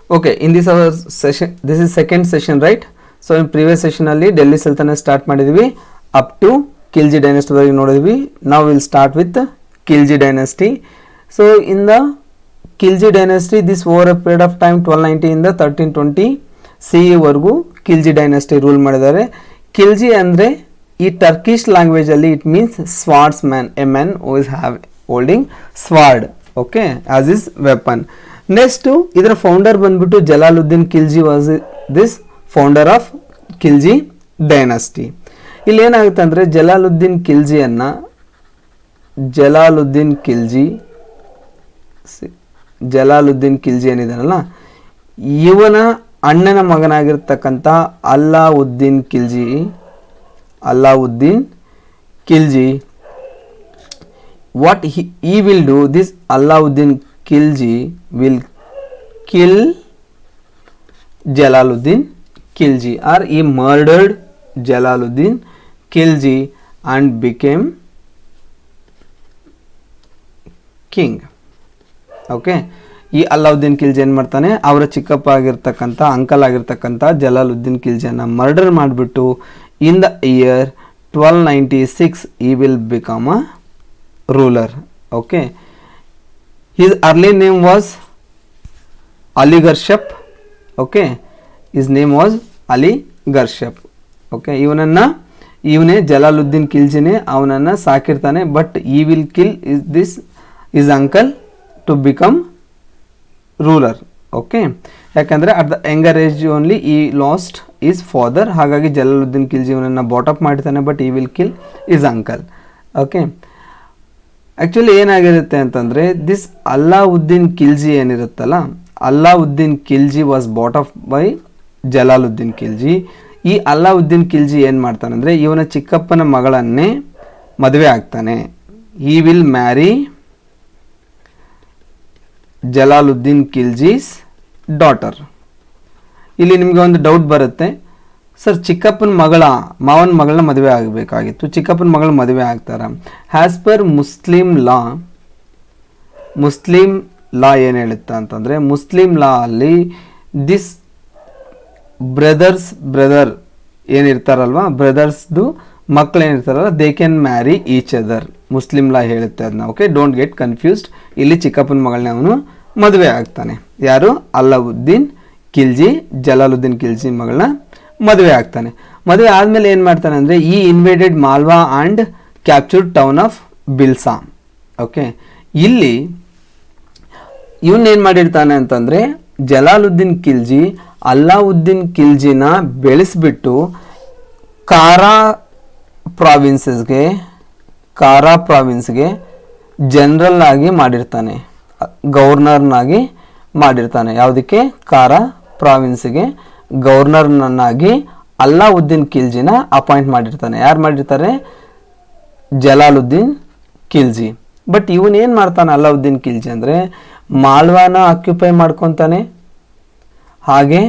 Okay, in this our session, this is second session, right? So in previous session ಅಲ್ಲಿ ಡೆಲ್ಲಿ ಸುಲ್ತಾನ start ಮಾಡಿದ್ವಿ up to Khilji dynasty ವರೆಗೆ ನೋಡಿದ್ವಿ. Now we'll start with the Khilji dynasty. So in the Khilji dynasty, this over a period of time 1290 ಇಂದ 1320 CE ವರೆಗೂ Khilji dynasty rule ಮಾಡಿದ್ದಾರೆ. ಖಿಲ್ಜಿ ಅಂದ್ರೆ ಈ Turkish language ಅಲ್ಲಿ it means swordsman, a man who is holding sword, okay, as his weapon. Next ಇದರ founder ಬಂದ್ಬಿಟ್ಟು Jalaluddin Khilji was this founder of Khilji dynasty. ಇಲ್ಲಿ ಏನಾಗುತ್ತೆ ಅಂದರೆ ಜಲಾಲುದ್ದೀನ್ ಖಿಲ್ಜಿ ಏನಿದಾನಲ್ಲ, ಇವನ ಅಣ್ಣನ ಮಗನಾಗಿರ್ತಕ್ಕಂಥ Alauddin Khilji what he will do, this Alauddin Khilji will kill Jalaluddin Khilji, or he murdered Jalaluddin Khilji and became king. Okay, ಈ ಅಲ್ಲಾವುದ್ದೀನ್ ಖಿಲ್ಜಿ ಏನು ಮಾಡ್ತಾನೆ, ಅವರ ಚಿಕ್ಕಪ್ಪ ಆಗಿರ್ತಕ್ಕಂಥ ಅಂಕಲ್ ಆಗಿರ್ತಕ್ಕಂಥ ಜಲಾಲುದ್ದೀನ್ ಖಿಲ್ಜಿಯನ್ನು ಮರ್ಡರ್ ಮಾಡಿಬಿಟ್ಟು ಇನ್ the year 1296 he will become a ruler. Okay, his early name was Ali Garshap. Okay, his name was Ali Garshap. Okay, ಇವನೇ ಜಲಾಲುದ್ದೀನ್ ಖಿಲ್ಜಿನೇ ಅವನನ್ನು ಸಾಕಿರ್ತಾನೆ. But he will kill his uncle to become ruler. Okay, ಯಾಕಂದರೆ at the younger age only he lost his father. ಹಾಗಾಗಿ ಜಲಾಲುದ್ದೀನ್ ಖಿಲ್ಜಿ ಇವನನ್ನು brought up ಮಾಡ್ತಾನೆ, but he will kill his uncle. Okay, actually ಏನಾಗಿರುತ್ತೆ ಅಂತಂದರೆ ದಿಸ್ ಅಲ್ಲಾವುದ್ದೀನ್ ಖಿಲ್ಜಿ ಏನಿರುತ್ತಲ್ಲ, Alauddin Khilji was brought up by Jalaluddin Khilji. ಈ ಅಲ್ಲಾವುದ್ದೀನ್ ಖಿಲ್ಜಿ ಏನು ಮಾಡ್ತಾನೆ ಅಂದರೆ ಇವನ ಚಿಕ್ಕಪ್ಪನ ಮಗಳನ್ನೇ ಮದುವೆ ಆಗ್ತಾನೆ. ಈ ವಿಲ್ ಮ್ಯಾರಿ ಜಲಾಲುದ್ದೀನ್ ಖಿಲ್ಜಿಸ್ ಡಾಟರ್. ಇಲ್ಲಿ ನಿಮಗೆ ಒಂದು ಡೌಟ್ ಬರುತ್ತೆ, ಸರ್ ಚಿಕ್ಕಪ್ಪನ ಮಾವನ ಮಗಳನ್ನ ಮದುವೆ ಆಗಬೇಕಾಗಿತ್ತು, ಚಿಕ್ಕಪ್ಪನ ಮಗಳ ಮದುವೆ ಆಗ್ತಾರ? ಆ್ಯಸ್ ಪರ್ ಮುಸ್ಲಿಂ ಲಾ ಏನು ಹೇಳುತ್ತೆ ಅಂತಂದರೆ, ಮುಸ್ಲಿಂ ಲಾ ಅಲ್ಲಿ ದಿಸ್ ಬ್ರದರ್ ಏನಿರ್ತಾರಲ್ವ, ಬ್ರದರ್ಸ್ದು ಮಕ್ಕಳು ಏನಿರ್ತಾರಲ್ಲ, they can marry each other. Muslim law ಹೇಳುತ್ತೆ ಅದನ್ನ. Okay, don't get confused. ಇಲ್ಲಿ ಚಿಕ್ಕಪ್ಪನ ಮಗಳನ್ನ ಅವನು ಮದುವೆ ಆಗ್ತಾನೆ. ಯಾರು? ಅಲ್ಲಾವುದ್ದೀನ್ ಖಿಲ್ಜಿ ಜಲಾಲುದ್ದೀನ್ ಖಿಲ್ಜಿ ಮಗಳನ್ನ ಮದುವೆ ಆಗ್ತಾನೆ. ಮದುವೆ ಆದಮೇಲೆ ಏನು ಮಾಡ್ತಾನೆ ಅಂದರೆ he invaded Malwa and captured town of Bilsa. Okay, ಇಲ್ಲಿ ಇವನ್ನೇನು ಮಾಡಿರ್ತಾನೆ ಅಂತಂದರೆ ಜಲಾಲುದ್ದೀನ್ ಖಿಲ್ಜಿ ಅಲ್ಲಾವುದ್ದೀನ್ ಖಿಲ್ಜಿನ ಬೆಳೆಸ್ಬಿಟ್ಟು ಕಾರಾ ಪ್ರಾವಿನ್ಸ್ಗೆ ಜನರಲ್ ಆಗಿ ಮಾಡಿರ್ತಾನೆ, ಗವರ್ನರ್ನಾಗಿ ಮಾಡಿರ್ತಾನೆ. ಯಾವುದಕ್ಕೆ? ಕಾರಾ ಪ್ರಾವಿನ್ಸ್ಗೆ ಗವರ್ನರ್ನನ್ನಾಗಿ ಅಲ್ಲಾವುದ್ದೀನ್ ಖಿಲ್ಜಿನ ಅಪಾಯಿಂಟ್ ಮಾಡಿರ್ತಾನೆ. ಯಾರು ಮಾಡಿರ್ತಾರೆ? ಜಲಾಲುದ್ದೀನ್ ಖಿಲ್ಜಿ. ಬಟ್ ಇವನೇನು ಮಾಡ್ತಾನೆ ಅಲ್ಲಾವುದ್ದೀನ್ ಖಿಲ್ಜಿ ಅಂದರೆ ಮಾಲ್ವಾನ ಆಕ್ಯುಪೈ ಮಾಡ್ಕೊತಾನೆ, ಹಾಗೆ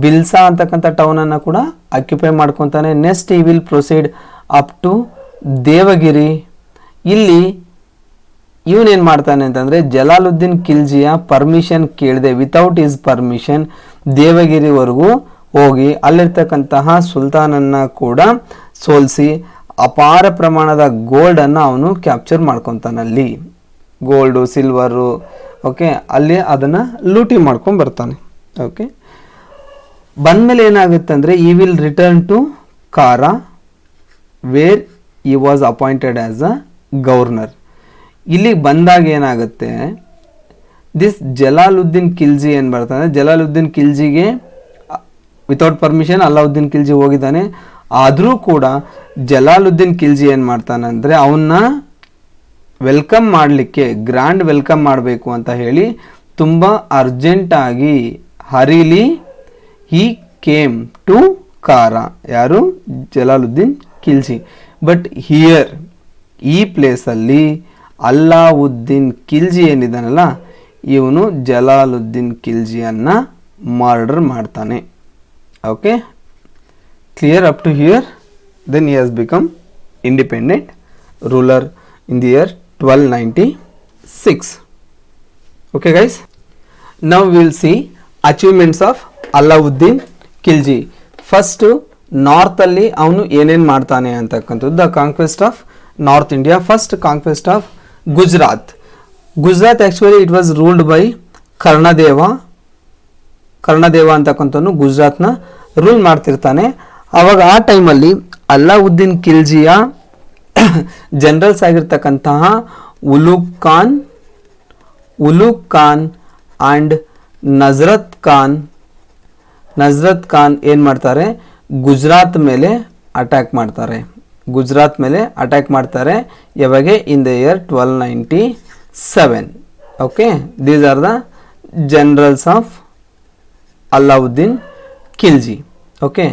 ಬಿಲ್ಸಾ ಅಂತಕ್ಕಂಥ ಟೌನನ್ನು ಕೂಡ ಆಕ್ಯುಪೈ ಮಾಡ್ಕೊತಾನೆ. Next he will proceed up to Devagiri. ಇಲ್ಲಿ ಇವನೇನು ಮಾಡ್ತಾನೆ ಅಂತಂದರೆ ಜಲಾಲುದ್ದೀನ್ ಖಿಲ್ಜಿಯ ಪರ್ಮಿಷನ್ ಕೇಳದೆ, ವಿತೌಟ್ ಈಸ್ ಪರ್ಮಿಷನ್ ದೇವಗಿರಿವರೆಗೂ ಹೋಗಿ ಅಲ್ಲಿರ್ತಕ್ಕಂತಹ ಸುಲ್ತಾನನ್ನು ಕೂಡ ಸೋಲಿಸಿ ಅಪಾರ ಪ್ರಮಾಣದ ಗೋಲ್ಡನ್ನು ಅವನು ಕ್ಯಾಪ್ಚರ್ ಮಾಡ್ಕೊತಾನೆ. ಅಲ್ಲಿ ಗೋಲ್ಡು, ಸಿಲ್ವರು, ಓಕೆ, ಅಲ್ಲಿ ಅದನ್ನು ಲೂಟಿ ಮಾಡ್ಕೊಂಡು ಬರ್ತಾನೆ. ಓಕೆ, ಬಂದಮೇಲೆ ಏನಾಗುತ್ತೆ ಅಂದರೆ ಈ ವಿಲ್ ರಿಟರ್ನ್ ಟು ಕಾರಾ ವೇರ್ ಈ was appointed as a governor. ಇಲ್ಲಿಗೆ ಬಂದಾಗ ಏನಾಗುತ್ತೆ, ದಿಸ್ ಜಲಾಲುದ್ದೀನ್ ಖಿಲ್ಜಿ ಏನು ಬರ್ತಾನೆ, ಜಲಾಲುದ್ದೀನ್ ಖಿಲ್ಜಿಗೆ ವಿತೌಟ್ ಪರ್ಮಿಷನ್ ಅಲ್ಲಾವುದ್ದೀನ್ ಖಿಲ್ಜಿ ಹೋಗಿದ್ದಾನೆ. ಆದರೂ ಕೂಡ ಜಲಾಲುದ್ದೀನ್ ಖಿಲ್ಜಿ ಏನು ಮಾಡ್ತಾನೆ ಅಂದರೆ ಅವನ್ನ ವೆಲ್ಕಮ್ ಮಾಡಲಿಕ್ಕೆ, ಗ್ರ್ಯಾಂಡ್ ವೆಲ್ಕಮ್ ಮಾಡಬೇಕು ಅಂತ ಹೇಳಿ ತುಂಬ ಅರ್ಜೆಂಟಾಗಿ ಹರಿಲಿ ಹಿ ಕೇಮ್ ಟು ಕಾರಾ. ಯಾರು? ಜಲಾಲುದ್ದೀನ್ ಖಿಲ್ಜಿ. ಬಟ್ ಹಿಯರ್ ಈ ಪ್ಲೇಸಲ್ಲಿ ಅಲ್ಲಾವುದ್ದೀನ್ ಖಿಲ್ಜಿ ಏನಿದ್ದಾನಲ್ಲ, ಇವನು ಜಲಾಲುದ್ದೀನ್ ಖಿಲ್ಜಿಯನ್ನು ಮರ್ಡರ್ ಮಾಡ್ತಾನೆ. Okay, clear up to here? Then he has become independent ruler in the year 1296. Okay guys, now will see achievements of Alauddin Khilji. First north ಅಲ್ಲಿ ಅವನು ಏನೇನು ಮಾಡ್ತಾನೆ ಅಂತಕ್ಕಂಥದ್ದು. The conquest of north India. First conquest of Gujarat. Gujarat actually it was ruled by Karnadeva. Karnadeva ಅಂತಕ್ಕಂಥವನು ಗುಜರಾತ್ನ rule ಮಾಡ್ತಿರ್ತಾನೆ. ಆವಾಗ ಆ ಟೈಮಲ್ಲಿ ಅಲಾವುದ್ದೀನ್ ಖಿಲ್ಜಿಯ ಜನರಲ್ಸ್ ಆಗಿರ್ತಕ್ಕಂತಹ ಉಲುಗ್ ಖಾನ್ ಆ್ಯಂಡ್ ನಜರತ್ ಖಾನ್ ಏನು ಮಾಡ್ತಾರೆ, ಗುಜರಾತ್ ಮೇಲೆ ಅಟ್ಯಾಕ್ ಮಾಡ್ತಾರೆ. ಯಾವಾಗ? In the year 1297. Okay, these are the generals of Alauddin Khilji. Okay,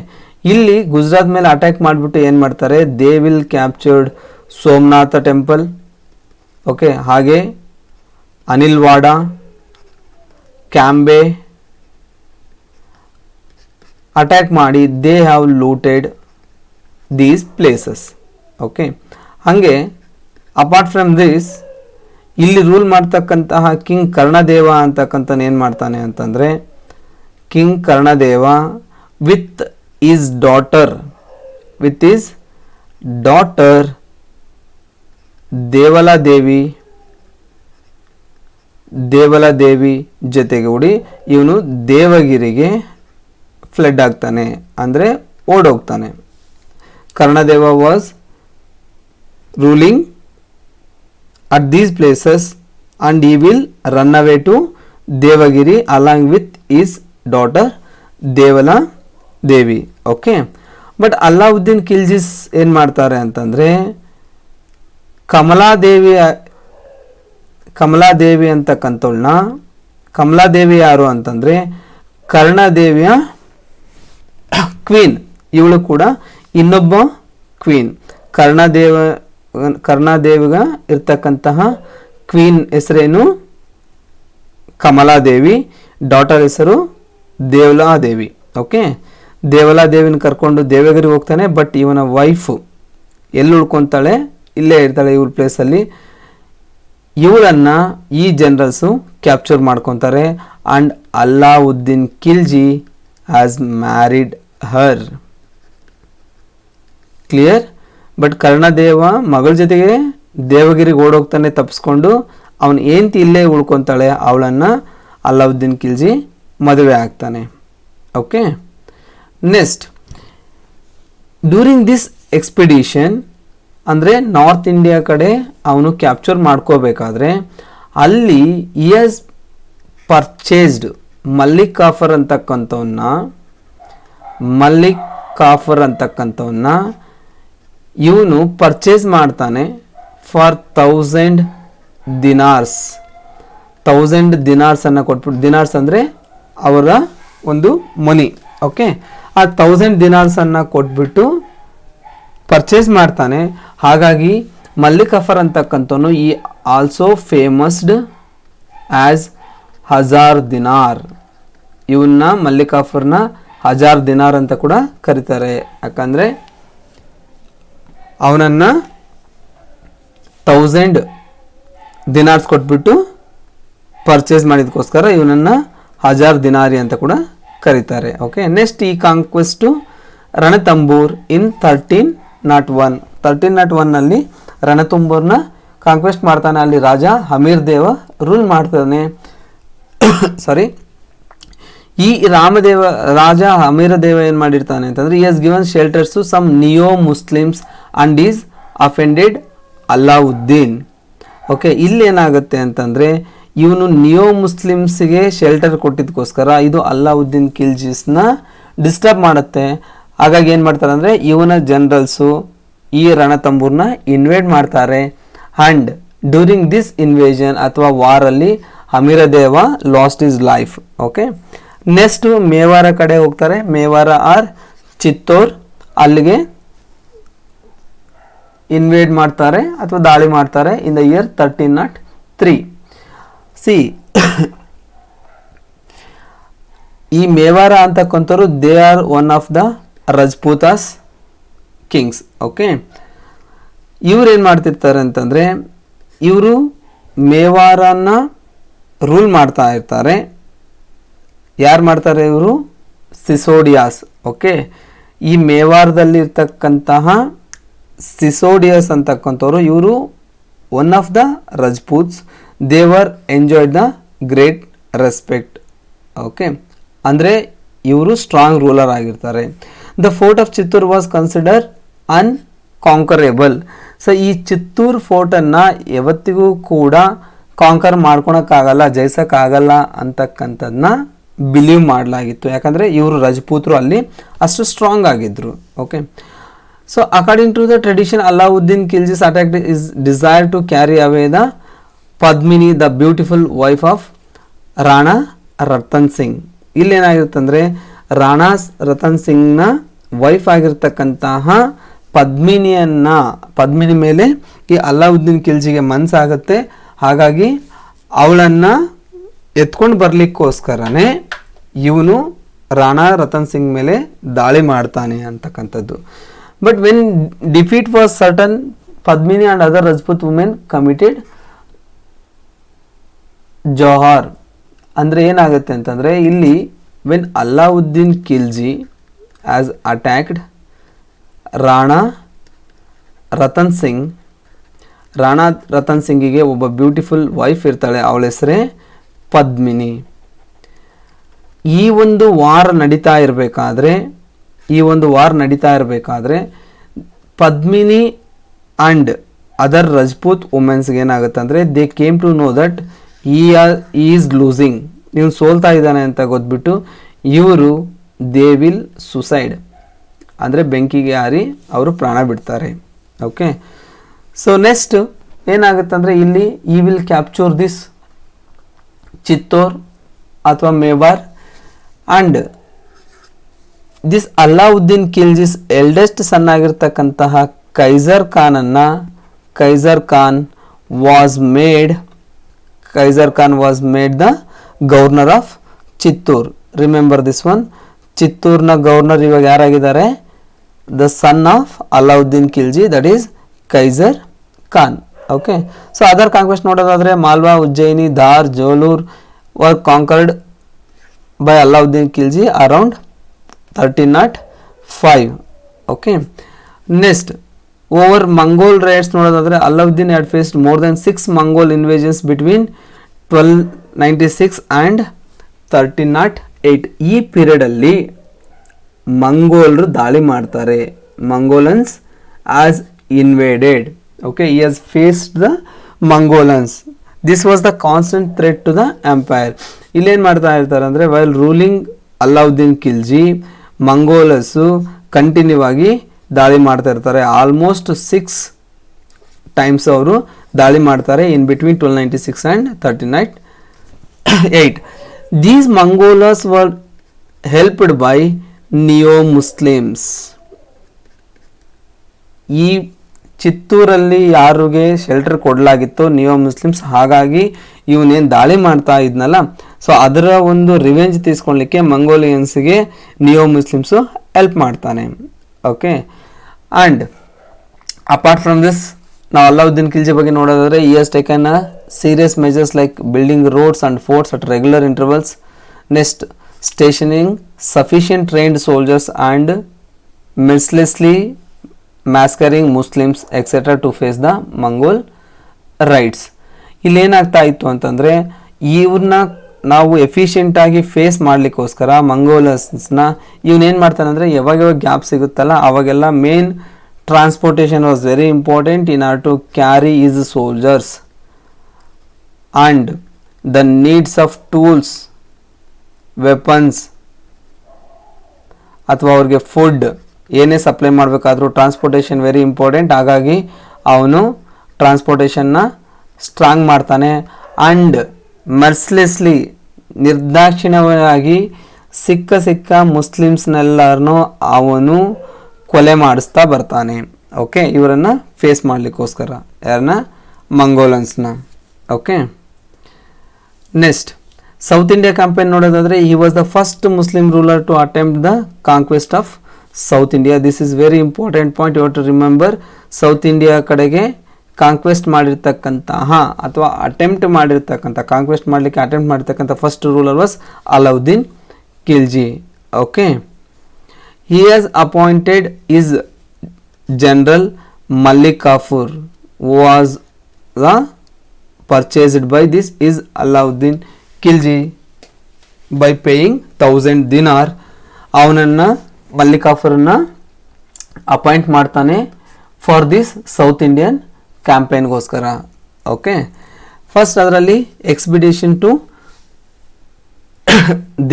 ಇಲ್ಲಿ ಗುಜರಾತ್ ಮೇಲೆ ಅಟ್ಯಾಕ್ ಮಾಡಿಬಿಟ್ಟು ಏನು ಮಾಡ್ತಾರೆ, they will captured Somnath temple. Okay, ಹಾಗೆ ಅನಿಲ್ವಾಡ, ಕ್ಯಾಂಬೆ ಅಟ್ಯಾಕ್ ಮಾಡಿ they have looted these places. Okay, ಹಾಗೆ ಅಪಾರ್ಟ್ ಫ್ರಮ್ ದಿಸ್ ಇಲ್ಲಿ ರೂಲ್ ಮಾಡ್ತಕ್ಕಂತಹ ಕಿಂಗ್ ಕರ್ಣದೇವ ಅಂತಕ್ಕಂಥ ಏನು ಮಾಡ್ತಾನೆ ಅಂತಂದರೆ, king Karnadeva with his daughter Devaladevi ಜೊತೆಗೂಡಿ ಇವನು ದೇವಗಿರಿಗೆ ಫ್ಲಡ್ ಆಗ್ತಾನೆ, ಅಂದರೆ ಓಡೋಗ್ತಾನೆ. Karnadeva was ruling at these places and he will run away to Devagiri along with his daughter Devala Devi. Okay, but Alauddin Khilji's ಏನು ಮಾಡ್ತಾರೆ ಅಂತಂದರೆ, ಕಮಲಾದೇವಿ ಅಂತಕ್ಕಂಥವಳನ್ನ, ಕಮಲಾದೇವಿ ಯಾರು ಅಂತಂದರೆ ಕರ್ಣದೇವಿಯ ಕ್ವೀನ್. ಇವಳು ಕೂಡ ಇನ್ನೊಬ್ಬ ಕ್ವೀನ್. ಕರ್ಣದೇವಿಗ ಇರ್ತಕ್ಕಂತಹ ಕ್ವೀನ್ ಹೆಸರೇನು, ಕಮಲಾದೇವಿ. ಡಾಟರ್ ಹೆಸರು ದೇವಲಾದೇವಿ. ಓಕೆ, ದೇವಲಾದೇವಿನ ಕರ್ಕೊಂಡು ದೇವಗಿರಿಗೆ ಹೋಗ್ತಾನೆ. ಬಟ್ ಇವನ ವೈಫು ಎಲ್ಲಿ ಉಳ್ಕೊತಾಳೆ, ಇಲ್ಲೇ ಇರ್ತಾಳೆ ಇವ್ರ ಪ್ಲೇಸಲ್ಲಿ. ಇವಳನ್ನು ಈ ಜನರಲ್ಸು ಕ್ಯಾಪ್ಚರ್ ಮಾಡ್ಕೊತಾರೆ. And Alauddin Khilji has married her. Clear? But Karnadeva ಮಗಳ ಜೊತೆಗೆ ದೇವಗಿರಿಗೆ ಓಡೋಗ್ತಾನೆ ತಪ್ಪಿಸ್ಕೊಂಡು. ಅವನು ಏಂತಿ ಇಲ್ಲೇ ಉಳ್ಕೊತಾಳೆ, ಅವಳನ್ನು ಅಲಾವುದ್ದೀನ್ ಖಿಲ್ಜಿ ಮದುವೆ ಆಗ್ತಾನೆ. Okay, next during this expedition ಅಂದರೆ ನಾರ್ತ್ ಇಂಡಿಯಾ ಕಡೆ ಅವನು ಕ್ಯಾಪ್ಚರ್ ಮಾಡ್ಕೋಬೇಕಾದ್ರೆ ಅಲ್ಲಿ ಈಸ್ ಪರ್ಚೇಸ್ಡ್ ಮಲ್ಲಿಕ್ ಕಾಫರ್ ಅಂತಕ್ಕಂಥವನ್ನ ಇವನು ಪರ್ಚೇಸ್ ಮಾಡ್ತಾನೆ ಫಾರ್ 1000 ದಿನಾರ್ಸ್. 1000 ದಿನಾರ್ಸನ್ನು ಕೊಟ್ಬಿಟ್ಟು, ದಿನಾರ್ಸ್ ಅಂದರೆ ಅವರ ಒಂದು ಮನಿ. ಓಕೆ, ಆ 1000 ದಿನಾರ್ಸನ್ನು ಕೊಟ್ಬಿಟ್ಟು ಪರ್ಚೇಸ್ ಮಾಡ್ತಾನೆ. ಹಾಗಾಗಿ ಮಲ್ಲಿಕ್ ಕಾಫರ್ ಅಂತಕ್ಕಂಥವನು ಈ ಆಲ್ಸೋ ಫೇಮಸ್ಡ್ ಆ್ಯಸ್ 1000 ದಿನಾರ್. ಇವನ್ನ ಮಲ್ಲಿಕ್ ಕಾಫರ್ನ 1000 ದಿನಾರ್ ಅಂತ ಕೂಡ ಕರೀತಾರೆ. ಯಾಕಂದರೆ ಅವನನ್ನು 1000 ದಿನಾರ್ಸ್ ಕೊಟ್ಬಿಟ್ಟು ಪರ್ಚೇಸ್ ಮಾಡಿದಕ್ಕೋಸ್ಕರ ಇವನನ್ನು 1000 ದಿನಾರಿ ಅಂತ ಕೂಡ ಕರೀತಾರೆ. ಓಕೆ, ನೆಕ್ಸ್ಟ್ ಈ ಕಾಂಕ್ವೆಸ್ಟು ರಣತಂಬೂರ್ ಇನ್ 1301. 1301ನಲ್ಲಿ ರಣತಂಬೂರ್ನ ಕಾಂಕ್ವೆಸ್ಟ್ ಮಾಡ್ತಾನೆ. ಅಲ್ಲಿ ರಾಜ ಹಮೀರ್ ದೇವ ರೂಲ್ ಮಾಡ್ತಾನೆ. ಸಾರಿ, ಈ ರಾಜ ಹಮೀರ ದೇವ ಏನು ಮಾಡಿರ್ತಾನೆ ಅಂತಂದರೆ, he has given shelters to some neo Muslims and he's offended Alauddin. Okay, ಇಲ್ಲಿ ಏನಾಗುತ್ತೆ ಅಂತಂದರೆ ಇವನು ನಿಯೋ ಮುಸ್ಲಿಮ್ಸ್ಗೆ ಶೆಲ್ಟರ್ ಕೊಟ್ಟಿದ್ದಕ್ಕೋಸ್ಕರ ಇದು ಅಲಾವುದ್ದೀನ್ ಖಿಲ್ಜಿಸ್ನ ಡಿಸ್ಟರ್ಬ್ ಮಾಡುತ್ತೆ. ಹಾಗಾಗಿ ಏನು ಮಾಡ್ತಾರೆ ಅಂದರೆ ಇವನ ಜನರಲ್ಸು ಈ ರಣತಂಬೂರ್ನ ಇನ್ವೇಡ್ ಮಾಡ್ತಾರೆ. ಆ್ಯಂಡ್ ಡ್ಯೂರಿಂಗ್ ದಿಸ್ ಇನ್ವೇಷನ್ ಅಥವಾ ವಾರಲ್ಲಿ ಹಮೀರ ದೇವ last is life. Okay, next Mewar ಕಡೆ ಹೋಗ್ತಾರೆ. ಮೇವಾರ ಆರ್ ಚಿತ್ತೋರ್, ಅಲ್ಲಿಗೆ ಇನ್ವೇಡ್ ಮಾಡ್ತಾರೆ ಅಥವಾ ದಾಳಿ ಮಾಡ್ತಾರೆ ಇನ್ ದ ಇಯರ್ 1303. ಸಿ ಈ ಮೇವಾರ ಅಂತಕ್ಕಂಥವ್ರು they are one of the Rajputas kings. Okay, ಇವ್ರು ಏನು ಮಾಡ್ತಿರ್ತಾರೆ ಅಂತಂದರೆ, ಇವರು ಮೇವಾರನ ರೂಲ್ ಮಾಡ್ತಾ ಇರ್ತಾರೆ. ಯಾರು ಮಾಡ್ತಾರೆ ಇವರು? ಸಿಸೋಡಿಯಾಸ್. ಓಕೆ, ಈ ಮೇವಾರದಲ್ಲಿ ಇರ್ತಕ್ಕಂತಹ ಸಿಸೋಡಿಯಸ್ ಅಂತಕ್ಕಂಥವ್ರು ಇವರು one of the Rajputs. They were enjoyed the great respect. Okay, ಅಂದರೆ ಇವರು ಸ್ಟ್ರಾಂಗ್ ರೂಲರ್ ಆಗಿರ್ತಾರೆ. The fort of Chittor was consider unconquerable. So ಈ ಚಿತ್ತೂರ್ ಫೋರ್ಟನ್ನು ಯಾವತ್ತಿಗೂ ಕೂಡ ಕಾಂಕರ್ ಮಾಡ್ಕೊಳಕ್ಕಾಗಲ್ಲ, ಜಯಿಸೋಕ್ಕಾಗಲ್ಲ ಅಂತಕ್ಕಂಥದ್ದನ್ನ ಬಿಲೀವ್ ಮಾಡಲಾಗಿತ್ತು. ಯಾಕಂದರೆ ಇವರು ರಜಪೂತರು ಅಲ್ಲಿ ಅಷ್ಟು ಸ್ಟ್ರಾಂಗ್ ಆಗಿದ್ದರು. Okay, so according to the tradition Alauddin Khilji's attack his desire to carry away the Padmini, the beautiful wife of Rana Ratan Singh. ಇಲ್ಲೇನಾಗಿರುತ್ತಂದರೆ ರಾಣಾ ರತನ್ ಸಿಂಗ್ನ ವೈಫ್ ಆಗಿರ್ತಕ್ಕಂತಹ ಪದ್ಮಿನಿ ಮೇಲೆ ಈ ಅಲಾವುದ್ದೀನ್ ಖಿಲ್ಜಿಗೆ ಮನಸ್ಸಾಗುತ್ತೆ. ಹಾಗಾಗಿ ಅವಳನ್ನು ಎತ್ಕೊಂಡು ಬರಲಿಕ್ಕೋಸ್ಕರನೇ ಇವನು ರಾಣಾ ರತನ್ ಸಿಂಗ್ ಮೇಲೆ ದಾಳಿ ಮಾಡ್ತಾನೆ ಅಂತಕ್ಕಂಥದ್ದು. But when defeat was certain, Padmini and other Rajput women committed jauhar. ಅಂದರೆ ಏನಾಗುತ್ತೆ ಅಂತಂದರೆ ಇಲ್ಲಿ when Alauddin Khilji has attacked Rana Ratan ಸಿಂಗಿಗೆ ಒಬ್ಬ ಬ್ಯೂಟಿಫುಲ್ ವೈಫ್ ಇರ್ತಾಳೆ, ಅವಳ ಹೆಸರೇ ಪದ್ಮಿನಿ. ಈ ಒಂದು ವಾರ ನಡೀತಾ ಇರಬೇಕಾದ್ರೆ ಪದ್ಮಿನಿ ಆ್ಯಂಡ್ ಅದರ್ ರಜಪೂತ್ ವುಮೆನ್ಸ್ಗೆ ಏನಾಗುತ್ತೆ ಅಂದರೆ they came to know that he's losing, ಇವನು ಸೋಲ್ತಾ ಇದ್ದಾನೆ ಅಂತ ಗೊತ್ಬಿಟ್ಟು ಇವರು ದೇ ವಿಲ್ ಸುಸೈಡ್, ಅಂದರೆ ಬೆಂಕಿಗೆ ಹಾರಿ ಅವರು ಪ್ರಾಣ ಬಿಡ್ತಾರೆ. ಓಕೆ, ಸೊ ನೆಕ್ಸ್ಟ್ ಏನಾಗುತ್ತೆ ಅಂದರೆ ಇಲ್ಲಿ ಈ ವಿಲ್ ಕ್ಯಾಪ್ಚರ್ ದಿಸ್ ಚಿತ್ತೋರ್ ಅಥವಾ Mewar and this Alauddin Khilji's eldest son ಆಗಿರ್ತಕ್ಕಂತಹ Khizr Khan was made the governor of Chittor. Remember this one. ಚಿತ್ತೂರ್ನ ಗವರ್ನರ್ ಇವಾಗ ಯಾರಾಗಿದ್ದಾರೆ? The son of Alauddin Khilji, that is Khizr Khan. Okay, so other conquest ನೋಡೋದಾದರೆ Malwa, Ujjaini, Dhar, Jalore were conquered by Alauddin Khilji around 1305. Okay, next over Mongol raids ನೋಡೋದಾದರೆ Alauddin had faced more than 6 Mongol invasions between 1296 and 1308. ಈ ಪೀರಿಯಡಲ್ಲಿ ಮಂಗೋಲರು ದಾಳಿ ಮಾಡ್ತಾರೆ. Mongolians has invaded. Okay, he has faced the Mongolians. This was the constant threat to the empire. ಇಲ್ಲೇನು ಮಾಡ್ತಾ ಇರ್ತಾರೆ ಅಂದರೆ while ruling Alauddin Khilji, Mongols continue ಆಗಿ ದಾಳಿ ಮಾಡ್ತಾ ಇರ್ತಾರೆ. ಆಲ್ಮೋಸ್ಟ್ 6 ಟೈಮ್ಸ್ ಅವರು ದಾಳಿ ಮಾಡ್ತಾರೆ in between 1296 and 1308. These Mongols were helped by neo-Muslims. ಈ ಚಿತ್ತೂರಲ್ಲಿ ಯಾರಿಗೆ ಶೆಲ್ಟರ್ ಕೊಡಲಾಗಿತ್ತು? ನಿಯೋ-ಮುಸ್ಲಿಮ್ಸ್. ಹಾಗಾಗಿ ಇವನೇನು ದಾಳಿ ಮಾಡ್ತಾ ಇದ್ನಲ್ಲ, ಸೊ ಅದರ ಒಂದು ರಿವೆಂಜ್ ತೀಸ್ಕೊಳ್ಲಿಕ್ಕೆ ಮಂಗೋಲಿಯನ್ಸ್ಗೆ ನಿಯೋ-ಮುಸ್ಲಿಮ್ಸು ಹೆಲ್ಪ್ ಮಾಡ್ತಾನೆ. Okay, and apart from this ನಾವು ಅಲಾವುದ್ದೀನ್ ಖಿಲ್ಜಿ ಬಗ್ಗೆ ನೋಡೋದಾದರೆ he has taken a serious measures like building roads and forts at regular intervals. Next, stationing sufficient trained soldiers and mercilessly massacring Muslims etc. to face the Mongol raids. ಇಲ್ಲೇನಾಗ್ತಾ ಇತ್ತು ಅಂತಂದರೆ ಇವ್ರನ್ನ ನಾವು ಎಫಿಷಿಯೆಂಟಾಗಿ face ಮಾಡಲಿಕ್ಕೋಸ್ಕರ ಮಂಗೋಲಸ್ನ ಇವನೇನು ಮಾಡ್ತಾನೆ ಅಂದರೆ ಯಾವಾಗ ಗ್ಯಾಪ್ ಸಿಗುತ್ತಲ್ಲ ಅವಾಗೆಲ್ಲ main transportation was very important in ಆರ್ to carry his soldiers and the needs of tools, weapons ಅಥವಾ ಅವ್ರಿಗೆ ಫುಡ್ ಏನೇ ಸಪ್ಲೈ ಮಾಡಬೇಕಾದ್ರೂ ಟ್ರಾನ್ಸ್ಪೋರ್ಟೇಷನ್ ವೆರಿ ಇಂಪಾರ್ಟೆಂಟ್. ಹಾಗಾಗಿ ಅವನು ಟ್ರಾನ್ಸ್ಪೋರ್ಟೇಷನ್ನ ಸ್ಟ್ರಾಂಗ್ ಮಾಡ್ತಾನೆ. ಆ್ಯಂಡ್ ಮರ್ಸಿಲೆಸ್ಲಿ ನಿರ್ದಾಕ್ಷಿಣ್ಯವಾಗಿ ಸಿಕ್ಕ ಮುಸ್ಲಿಮ್ಸ್ನೆಲ್ಲರನ್ನೂ ಅವನು ಕೊಲೆ ಮಾಡಿಸ್ತಾ ಬರ್ತಾನೆ. ಓಕೆ, ಇವರನ್ನು ಫೇಸ್ ಮಾಡಲಿಕ್ಕೋಸ್ಕರ ಯಾರನ್ನ? ಮಂಗೋಲನ್ಸ್ನ. Okay, next south India campaign ನೋಡೋದಾದರೆ he was the first Muslim ruler to attempt the conquest of South India. This is very important point you have to remember. South India ಕಡೆಗೆ conquest ಮಾಡಿರ್ತಕ್ಕಂತಹ ಅಥವಾ conquest ಮಾಡಲಿಕ್ಕೆ attempt ಮಾಡಿರ್ತಕ್ಕಂಥ first ruler was Alauddin Khilji. Okay, he has appointed his general Malik Kafur, who was purchased by this is Alauddin Khilji by paying 1000 dinar. ಅವನನ್ನು ಮಲ್ಲಿಕ್ ಕಾಫೂರನ್ನ appoint ಮಾಡ್ತಾನೆ for this south Indian ಕ್ಯಾಂಪೇನ್ಗೋಸ್ಕರ. Okay, first ಅದರಲ್ಲಿ expedition to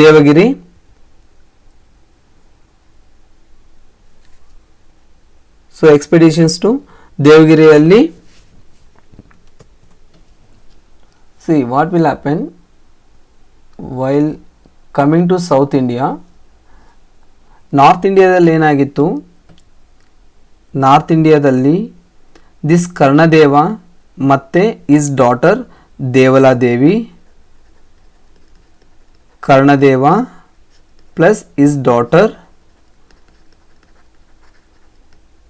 Devagiri, so expeditions to ದೇವಗಿರಿಯಲ್ಲಿ see what will happen while coming to South India. North ಇಂಡಿಯಾದಲ್ಲಿ ಏನಾಗಿತ್ತು, north ಇಂಡಿಯಾದಲ್ಲಿ this Karnadeva ಮತ್ತು his daughter Devaladevi, Karnadeva plus his daughter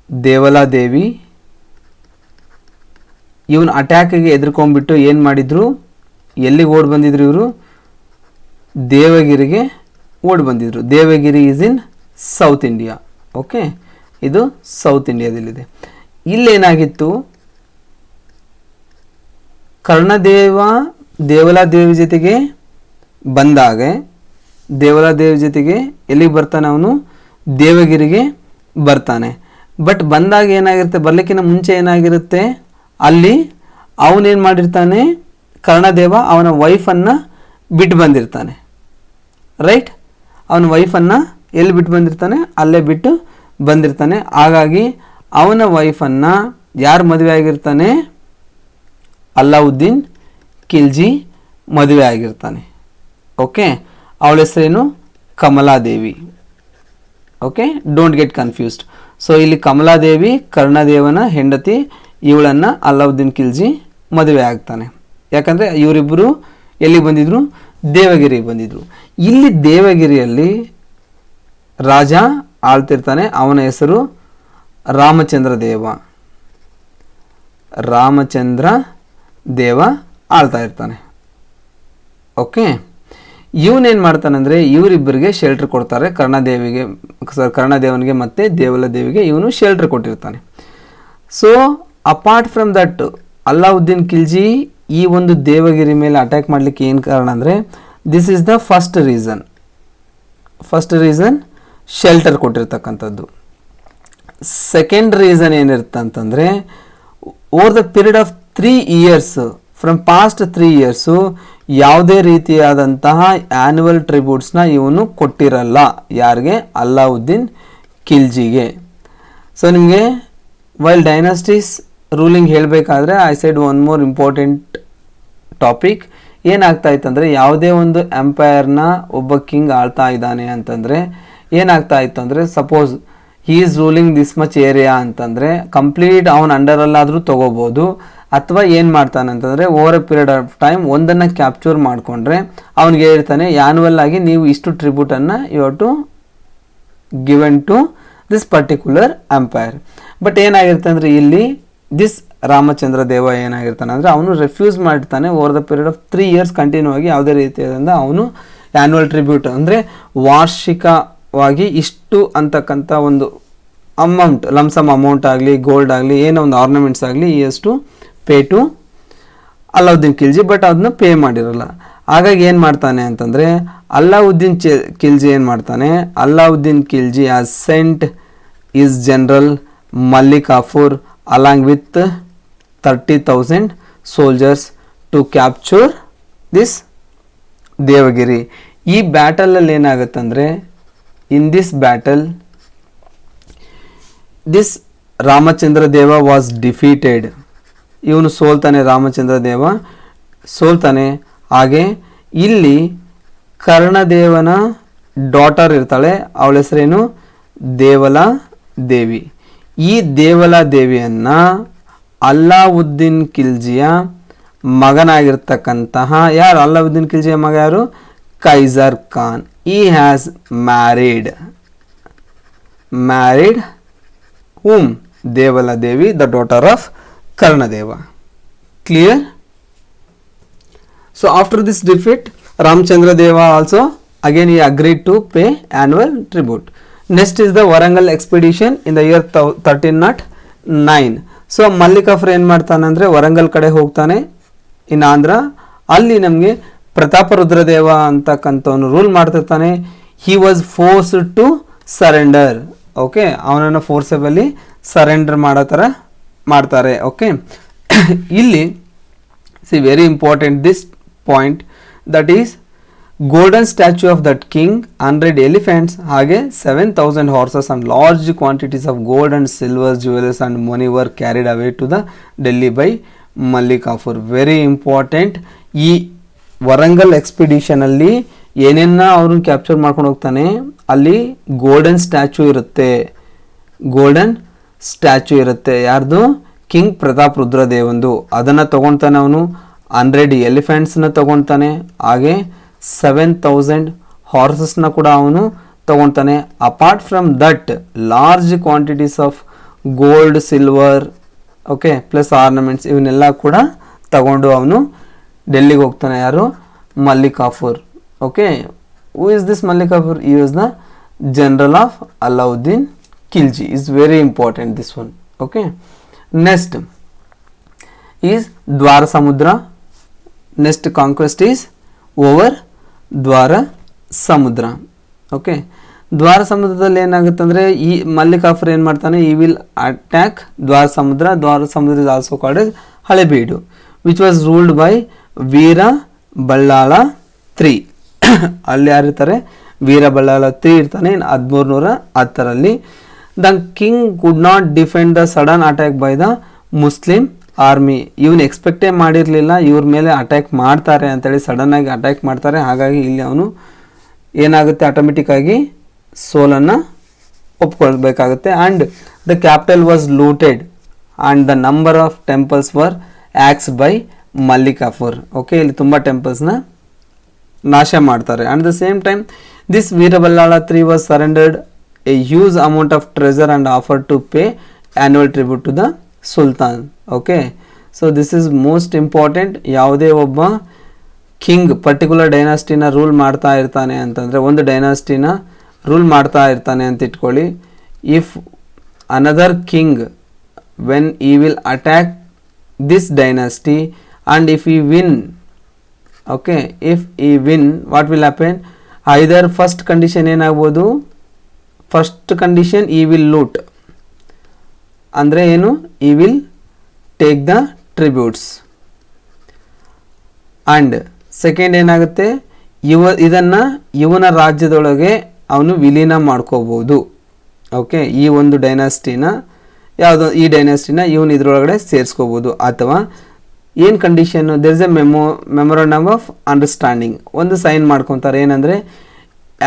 Devaladevi ಇವನ್ ಅಟ್ಯಾಕಿಗೆ ಎದುರ್ಕೊಂಡ್ಬಿಟ್ಟು ಏನು ಮಾಡಿದ್ರು, ಎಲ್ಲಿಗೆ ಓಡಿ ಬಂದಿದ್ರು ಇವರು, ದೇವಗಿರಿಗೆ ಓಡಿ ಬಂದಿದ್ರು. Devagiri is in south India. Okay, ಇದು ಸೌತ್ ಇಂಡಿಯಾದಲ್ಲಿದೆ. ಇಲ್ಲೇನಾಗಿತ್ತು, ಕರ್ಣದೇವ ದೇವಲಾದೇವಿ ಜೊತೆಗೆ ಬಂದಾಗ ದೇವಲಾದೇವಿ ಜೊತೆಗೆ ಎಲ್ಲಿಗೆ ಬರ್ತಾನೆ ಅವನು, ದೇವಗಿರಿಗೆ ಬರ್ತಾನೆ. ಬಟ್ ಬಂದಾಗ ಏನಾಗಿರುತ್ತೆ, ಬರ್ಲಿಕ್ಕಿಂತ ಮುಂಚೆ ಏನಾಗಿರುತ್ತೆ, ಅಲ್ಲಿ ಅವನೇನು ಮಾಡಿರ್ತಾನೆ, ಕರ್ಣದೇವ ಅವನ ವೈಫನ್ನು ಬಿಟ್ಟು ಬಂದಿರ್ತಾನೆ. ರೈಟ್, ಅವನ ವೈಫನ್ನು ಎಲ್ಲಿ ಬಿಟ್ಟು ಬಂದಿರ್ತಾನೆ, ಅಲ್ಲೇ ಬಿಟ್ಟು ಬಂದಿರ್ತಾನೆ. ಹಾಗಾಗಿ ಅವನ ವೈಫನ್ನು ಯಾರು ಮದುವೆ ಆಗಿರ್ತಾನೆ, ಅಲ್ಲಾವುದ್ದೀನ್ ಖಿಲ್ಜಿ ಮದುವೆ ಆಗಿರ್ತಾನೆ. ಓಕೆ, ಅವಳ ಹೆಸರೇನು, Kamaladevi. Okay, don't get confused. So ಇಲ್ಲಿ ಕಮಲಾದೇವಿ ಕರ್ಣದೇವನ ಹೆಂಡತಿ, ಇವಳನ್ನು ಅಲ್ಲಾವುದ್ದೀನ್ ಖಿಲ್ಜಿ ಮದುವೆ ಆಗ್ತಾನೆ. ಯಾಕಂದರೆ ಇವರಿಬ್ಬರು ಎಲ್ಲಿಗೆ ಬಂದಿದ್ರು, ದೇವಗಿರಿಗೆ ಬಂದಿದ್ರು. ಇಲ್ಲಿ ದೇವಗಿರಿಯಲ್ಲಿ ರಾಜ ಆಳ್ತಿರ್ತಾನೆ, ಅವನ ಹೆಸರು ರಾಮಚಂದ್ರ ದೇವ. ರಾಮಚಂದ್ರ ದೇವ ಆಳ್ತಾ ಇರ್ತಾನೆ. ಓಕೆ, ಇವನೇನು ಮಾಡ್ತಾನಂದರೆ ಇವರಿಬ್ಬರಿಗೆ ಶೆಲ್ಟರ್ ಕೊಡ್ತಾರೆ, ಕರ್ಣದೇವನಿಗೆ ಮತ್ತು ದೇವಲಾದೇವಿಗೆ ಇವನು ಶೆಲ್ಟರ್ ಕೊಟ್ಟಿರ್ತಾನೆ. So apart from that, Alauddin Khilji ಈ ಒಂದು ದೇವಗಿರಿ ಮೇಲೆ ಅಟ್ಯಾಕ್ ಮಾಡಲಿಕ್ಕೆ ಏನು ಕಾರಣ ಅಂದರೆ, this is the first reason shelter ಕೊಟ್ಟಿರ್ತಕ್ಕಂಥದ್ದು. ಸೆಕೆಂಡ್ ರೀಸನ್ ಏನಿರುತ್ತೆ ಅಂತಂದರೆ, over the period of 3 years, from past 3 years ಯಾವುದೇ ರೀತಿಯಾದಂತಹ ಆ್ಯನ್ಯುವಲ್ ಟ್ರಿಬ್ಯೂಟ್ಸ್ನ ಇವನು ಕೊಟ್ಟಿರಲ್ಲ. ಯಾರಿಗೆ, ಅಲ್ಲಾವುದ್ದೀನ್ ಖಿಲ್ಜಿಗೆ. ಸೊ ನಿಮಗೆ ವೈಲ್ ಡೈನಾಸ್ಟೀಸ್ ರೂಲಿಂಗ್ ಹೇಳಬೇಕಾದ್ರೆ I said one more important topic. ಏನಾಗ್ತಾ ಇತ್ತಂದರೆ, ಯಾವುದೇ ಒಂದು ಎಂಪೈರ್ನ ಒಬ್ಬ ಕಿಂಗ್ ಆಳ್ತಾ ಇದ್ದಾನೆ ಅಂತಂದರೆ ಏನಾಗ್ತಾ ಇತ್ತು ಅಂದರೆ, suppose he is ruling this much area ಅಂತಂದರೆ ಕಂಪ್ಲೀಟ್ ಅವನ ಅಂಡರಲ್ಲಾದರೂ ತೊಗೋಬೋದು. ಅಥವಾ ಏನು ಮಾಡ್ತಾನೆ ಅಂತಂದರೆ, over a period of time ಒಂದನ್ನು ಕ್ಯಾಪ್ಚರ್ ಮಾಡಿಕೊಂಡ್ರೆ ಅವನಿಗೆ ಹೇಳ್ತಾನೆ, ಆ್ಯನ್ಯುವಲ್ ಆಗಿ ನೀವು ಇಷ್ಟು ಟ್ರಿಬ್ಯೂಟನ್ನು you have to given to this particular empire. But ಏನಾಗಿರುತ್ತೆ ಅಂದರೆ, ಇಲ್ಲಿ ದಿಸ್ ರಾಮಚಂದ್ರ ದೇವ ಏನಾಗಿರ್ತಾನೆ ಅಂದರೆ, ಅವನು ರೆಫ್ಯೂಸ್ ಮಾಡ್ತಾನೆ. Over the period of 3 years continue ಆಗಿ ಯಾವುದೇ ರೀತಿಯಾದಂಥ ಅವನು ಆ್ಯನ್ಯುವಲ್ ಟ್ರಿಬ್ಯೂಟ್ ಅಂದರೆ ವಾರ್ಷಿಕವಾಗಿ ಇಷ್ಟು ಅಂತಕ್ಕಂಥ ಒಂದು ಅಮೌಂಟ್, ಲಮ್ಸಮ್ ಅಮೌಂಟ್ ಆಗಲಿ, ಗೋಲ್ಡ್ ಆಗಲಿ, ಏನೋ ಒಂದು ಆರ್ನಮೆಂಟ್ಸ್ ಆಗಲಿ, ಎಷ್ಟು pay to Alauddin Khilji. But ಅದನ್ನ ಪೇ ಮಾಡಿರಲ್ಲ. ಹಾಗಾಗಿ ಏನು ಮಾಡ್ತಾನೆ ಅಂತಂದರೆ, ಅಲ್ಲಾವುದ್ದೀನ್ ಖಿಲ್ಜಿ ಏನು ಮಾಡ್ತಾನೆ, Alauddin Khilji has sent his general Malik Kafur along with 30,000 soldiers to capture this Devagiri. ಈ ಬ್ಯಾಟಲಲ್ಲಿ ಏನಾಗುತ್ತಂದರೆ, in this battle this Ramachandra Deva was defeated. ಇವನು ಸೋಲ್ತಾನೆ, ರಾಮಚಂದ್ರ ದೇವ ಸೋಲ್ತಾನೆ. ಹಾಗೆ ಇಲ್ಲಿ ಕರ್ಣದೇವನ ಡಾಟರ್ ಇರ್ತಾಳೆ, ಅವಳ ಹೆಸರೇನು, ದೇವಲಾದೇವಿ. ಈ ದೇವಲಾದೇವಿಯನ್ನು ಅಲ್ಲಾವುದ್ದೀನ್ ಖಿಲ್ಜಿಯ ಮಗನಾಗಿರ್ತಕ್ಕಂತಹ ಯಾರು, ಅಲ್ಲಾವುದ್ದೀನ್ ಖಿಲ್ಜಿಯ ಮಗ ಯಾರು, Khizr Khan. He has married whom, Devaladevi, the daughter of Karnadeva. Clear? So after this defeat, Ramachandra Deva also again he agreed to pay annual tribute. Next is the Warangal expedition in the year 1309. So Malik Kafur ಏನು ಮಾಡ್ತಾನೆ ಅಂದರೆ ವರಂಗಲ್ ಕಡೆ ಹೋಗ್ತಾನೆ ಇನ್ ಆಂಧ್ರ. ಅಲ್ಲಿ ನಮಗೆ ಪ್ರತಾಪ Rudradeva ಅಂತಕ್ಕಂಥವನು rule ಮಾಡ್ತಿರ್ತಾನೆ. He was forced to surrender. Okay, ಅವನನ್ನು forcibly surrender ಮಾಡೋ ಥರ ಮಾಡ್ತಾರೆ. ಓಕೆ, ಇಲ್ಲಿ C very important this point, that is golden statue of that king, 100 elephants, ಹಾಗೆ 7000 horses and large quantities of gold and silver jewellers and money var carried away to the Delhi by ಮಲ್ಲಿಕಾಫುರ್. Very important. ಈ ವರಂಗಲ್ ಎಕ್ಸ್ಪಿಡಿಷನಲ್ಲಿ ಏನೇನ ಅವ್ರನ್ನ capture ಮಾಡ್ಕೊಂಡು ಹೋಗ್ತಾನೆ, ಅಲ್ಲಿ golden statue ಇರುತ್ತೆ. Golden statue ಇರುತ್ತೆ ಯಾರ್ದು? ಕಿಂಗ್ ಪ್ರತಾಪ್ ರುದ್ರದೇವಂದು. ಅದನ್ನು ತೊಗೊಳ್ತಾನೆ ಅವನು. 100 ಎಲಿಫೆಂಟ್ಸ್ನ ತೊಗೊಳ್ತಾನೆ, ಹಾಗೆ 7000 ಹಾರ್ಸಸ್ನ ಕೂಡ ಅವನು ತೊಗೊಳ್ತಾನೆ. Apart from that large quantities of gold, silver, okay, plus ornaments ಇವನ್ನೆಲ್ಲ ಕೂಡ ತಗೊಂಡು ಅವನು ಡೆಲ್ಲಿಗೆ ಹೋಗ್ತಾನೆ. ಯಾರು? ಮಲ್ಲಿಕಾಫುರ್. Okay, who is this ಮಲ್ಲಿಕಾಫುರ್? ಈ was the general of Alauddin Khilji. Is very important this one. Okay, next is ದ್ವಾರ ಸಮುದ್ರ. ನೆಕ್ಸ್ಟ್ ಕಾಂಕ್ವೆಸ್ಟ್ ಈಸ್ ಓವರ್ ದ್ವಾರ ಸಮುದ್ರ. ಓಕೆ, ದ್ವಾರ ಸಮುದ್ರದಲ್ಲಿ ಏನಾಗುತ್ತೆ ಅಂದರೆ ಈ ಮಲ್ಲಿಕಾಫರ್ ಏನು ಮಾಡ್ತಾನೆ, ಈ ವಿಲ್ ಅಟ್ಯಾಕ್ ದ್ವಾರ ಸಮುದ್ರ. Dwarasamudra is also called as Halebidu, which was ruled by Veera Ballala III. ಅಲ್ಲಿ ಯಾರಿರ್ತಾರೆ? ವೀರ ಬಳ್ಳಾಳ III ಇರ್ತಾನೆ 1310. The king could not defend the sudden attack by the Muslim army. ಇವನು ಎಕ್ಸ್ಪೆಕ್ಟೇ ಮಾಡಿರಲಿಲ್ಲ ಇವ್ರ ಮೇಲೆ ಅಟ್ಯಾಕ್ ಮಾಡ್ತಾರೆ ಅಂತೇಳಿ, ಸಡನ್ನಾಗಿ ಅಟ್ಯಾಕ್ ಮಾಡ್ತಾರೆ. ಹಾಗಾಗಿ ಇಲ್ಲಿ ಅವನು ಏನಾಗುತ್ತೆ, ಆಟೋಮೆಟಿಕ್ಕಾಗಿ ಸೋಲನ್ನು ಒಪ್ಕೊಳ್ಬೇಕಾಗುತ್ತೆ. And the capital was looted and the number of temples were axed by Malik Kafur. Okay, ಇಲ್ಲಿ ತುಂಬ ಟೆಂಪಲ್ಸ್ನ ನಾಶ ಮಾಡ್ತಾರೆ. And the same time this Veera Ballala III was surrendered a huge amount of treasure and offer to pay annual tribute to the sultan. Okay, so this is most important. ಯಾವುದೇ ಒಬ್ಬ king particular ಡೈನಾಸ್ಟಿನ rule ಮಾಡ್ತಾ ಇರ್ತಾನೆ ಅಂತಂದರೆ, ಒಂದು ಡೈನಾಸ್ಟಿನ rule ಮಾಡ್ತಾ ಇರ್ತಾನೆ ಅಂತ ಇಟ್ಕೊಳ್ಳಿ. If another king when he will attack this dynasty and if he win, okay, if he win what will happen? Either first condition ಏನಾಗ್ಬೋದು, first condition he will loot ಅಂದರೆ ಏನು, he will take the tributes. And second ಏನಾಗುತ್ತೆ, ಇದನ್ನು ಇವನ ರಾಜ್ಯದೊಳಗೆ ಅವನು ವಿಲೀನ ಮಾಡ್ಕೋಬೋದು. Okay, ಈ ಒಂದು ಡೈನಾಸ್ಟಿನ, ಯಾವುದೋ ಈ ಡೈನಾಸ್ಟಿನ ಇವನು ಇದರೊಳಗಡೆ ಸೇರಿಸ್ಕೋಬೋದು. ಅಥವಾ ಏನು condition, there is a memorandum of understanding, ಒಂದು ಸೈನ್ ಮಾಡ್ಕೊತಾರೆ. ಏನಂದರೆ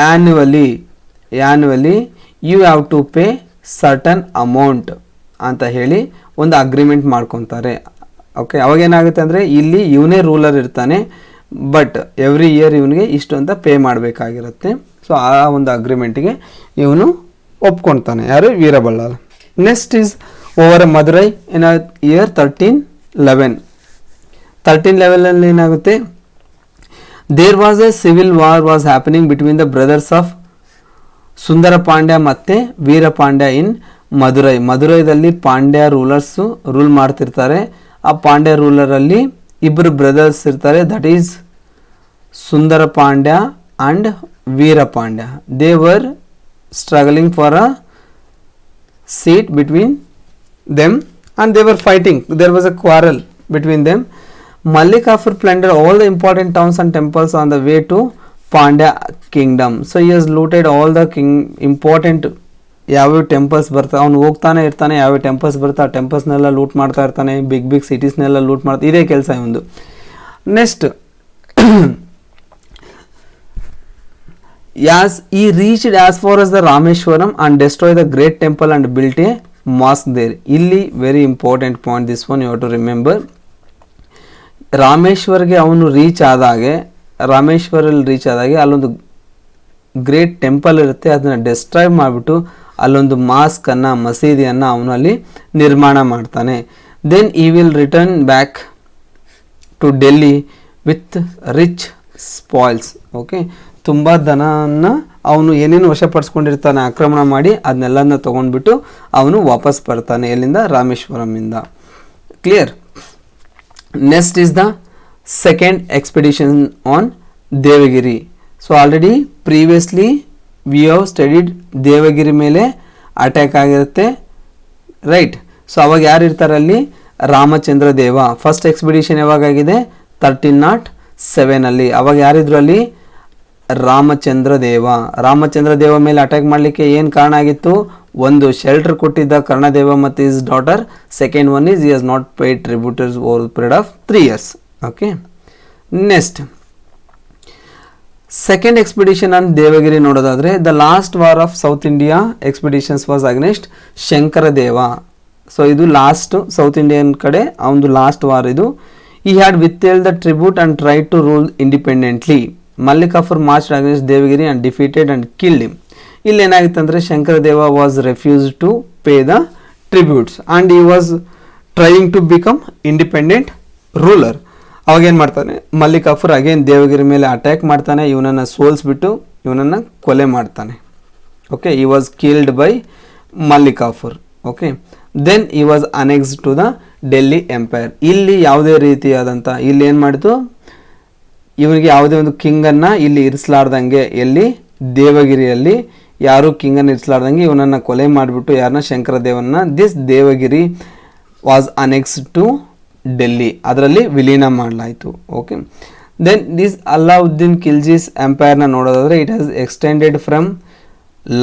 annually you have to pay certain amount ಅಂತ ಹೇಳಿ ಒಂದು ಅಗ್ರಿಮೆಂಟ್ ಮಾಡ್ಕೊತಾರೆ. ಓಕೆ, ಅವಾಗೇನಾಗುತ್ತೆ ಅಂದರೆ ಇಲ್ಲಿ ಇವನೇ ರೂಲರ್ ಇರ್ತಾನೆ, ಬಟ್ ಎವ್ರಿ ಇಯರ್ ಇವನಿಗೆ ಇಷ್ಟು ಅಂತ ಪೇ ಮಾಡಬೇಕಾಗಿರುತ್ತೆ. ಸೊ ಆ ಒಂದು ಅಗ್ರಿಮೆಂಟಿಗೆ ಇವನು ಒಪ್ಕೊಳ್ತಾನೆ. ಯಾರು? Veera Ballala. Next is over Madurai in year 1311. 1311 ಏನಾಗುತ್ತೆ, there was a civil war was happening between the brothers of Sundara Pandya ಮತ್ತು ವೀರ ಪಾಂಡ್ಯ ಇನ್ ಮದುರೈ. ಮದುರೈದಲ್ಲಿ ಪಾಂಡ್ಯ ರೂಲರ್ಸು ರೂಲ್ ಮಾಡ್ತಿರ್ತಾರೆ. ಆ ಪಾಂಡ್ಯ ರೂಲರಲ್ಲಿ ಇಬ್ಬರು ಬ್ರದರ್ಸ್ ಇರ್ತಾರೆ, that is Sundara Pandya and Veera Pandya. They were struggling for a seat between them and they were fighting. There was a quarrel between them. Mallikafur plundered all the important towns and temples on the way to Pandya kingdom. So he has looted all the important ಯಾವ್ಯಾವ temples ಬರ್ತಾ ಅವ್ನು ಹೋಗ್ತಾನೆ ಇರ್ತಾನೆ, ಯಾವ್ಯಾವ temples ಬರ್ತಾ ಆ ಟೆಂಪಲ್ಸ್ನೆಲ್ಲ loot ಮಾಡ್ತಾ ಇರ್ತಾನೆ, ಬಿಗ್ ಸಿಟೀಸ್ನೆಲ್ಲ ಲೂಟ್ ಮಾಡ್ತಾ, ಇದೇ ಕೆಲಸ ಇವಂದು. Next as he reached as far as the Rameshwaram and destroyed the great temple and built a mosque there. Illi very important point, this one you have to remember. ರಾಮೇಶ್ವರ್ಗೆ ಅವನು reach ಆದಾಗೆ ಅಲ್ಲೊಂದು great temple ಇರುತ್ತೆ, ಅದನ್ನು destroy ಮಾಡಿಬಿಟ್ಟು ಅಲ್ಲೊಂದು ಮಾಸ್ಕನ್ನು, ಮಸೀದಿಯನ್ನು ಅವನು ಅಲ್ಲಿ ನಿರ್ಮಾಣ ಮಾಡ್ತಾನೆ. Then he will return back to Delhi with rich spoils. Okay, ತುಂಬ ಧನನ ಅವನು ಏನೇನು ವಶಪಡಿಸ್ಕೊಂಡಿರ್ತಾನೆ ಆಕ್ರಮಣ ಮಾಡಿ ಅದನ್ನೆಲ್ಲನ ತೊಗೊಂಡ್ಬಿಟ್ಟು ಅವನು ವಾಪಸ್ ಬರ್ತಾನೆ ಎಲ್ಲಿಂದ, ರಾಮೇಶ್ವರಮಿಂದ. Clear. Next is the second expedition on Devagiri. So already previously we have studied Devagiri ಮೇಲೆ ಅಟ್ಯಾಕ್ ಆಗಿರುತ್ತೆ, ರೈಟ್. ಸೊ ಅವಾಗ ಯಾರು ಇರ್ತಾರೆ ಅಲ್ಲಿ, ರಾಮಚಂದ್ರ ದೇವ. ಫಸ್ಟ್ ಎಕ್ಸ್ಪಿಡಿಷನ್ ಯಾವಾಗಾಗಿದೆ, 1307 ಅವಾಗ ಯಾರಿದ್ರು ಅಲ್ಲಿ, ರಾಮಚಂದ್ರ ದೇವ. ರಾಮಚಂದ್ರ ದೇವ ಮೇಲೆ ಅಟ್ಯಾಕ್ ಮಾಡಲಿಕ್ಕೆ ಏನು ಕಾರಣ ಆಗಿತ್ತು, ಒಂದು ಶೆಲ್ಟರ್ ಕೊಟ್ಟಿದ್ದ ಕರ್ಣದೇವ ಮತ್ತು his daughter. Second one is he has not paid tributes over period of 3 years. Okay. Next second expedition on Devagiri ನೋಡೋದಾದ್ರೆ, the last war of south India expeditions was against Shankaradeva. So ಇದು last south Indian ಕಡೆ ಅವನದು last war ಇದು. He had withheld the tribute and tried to rule independently. Malik Kafur marched against Devagiri and defeated and killed him. ಇಲ್ಲಿ ಏನಾಗಿತ್ತು ಅಂದರೆ, Shankaradeva was refuse to pay the tributes and he was trying to become independent ruler. ಅವಾಗ ಏನು ಮಾಡ್ತಾನೆ, Malik Kafur again Devagiri ಮೇಲೆ attack ಮಾಡ್ತಾನೆ, ಇವನನ್ನು ಸೋಲಿಸ್ಬಿಟ್ಟು ಇವನನ್ನು ಕೊಲೆ ಮಾಡ್ತಾನೆ. Okay, he was killed by Malik Kafur. Okay, then he was annexed to the Delhi empire. ಇಲ್ಲಿ ಯಾವುದೇ ರೀತಿಯಾದಂಥ, ಇಲ್ಲಿ ಏನು ಮಾಡಿತು, ಇವನಿಗೆ ಯಾವುದೇ ಒಂದು ಕಿಂಗನ್ನು ಇಲ್ಲಿ ಇರಿಸಲಾರ್ದಂಗೆ, ಎಲ್ಲಿ ದೇವಗಿರಿಯಲ್ಲಿ ಯಾರು ಕಿಂಗನ್ನು ಇರಿಸಲಾರ್ದಂಗೆ ಇವನನ್ನು ಕೊಲೆ ಮಾಡಿಬಿಟ್ಟು ಯಾರನ್ನ, ಶಂಕರದೇವನ್ನ, this Devagiri was annexed to Delhi, ಅದರಲ್ಲಿ ವಿಲೀನ ಮಾಡಲಾಯಿತು. Okay, then this Alauddin Khilji's ಎಂಪೈರ್ನ ನೋಡೋದಾದರೆ, it has extended from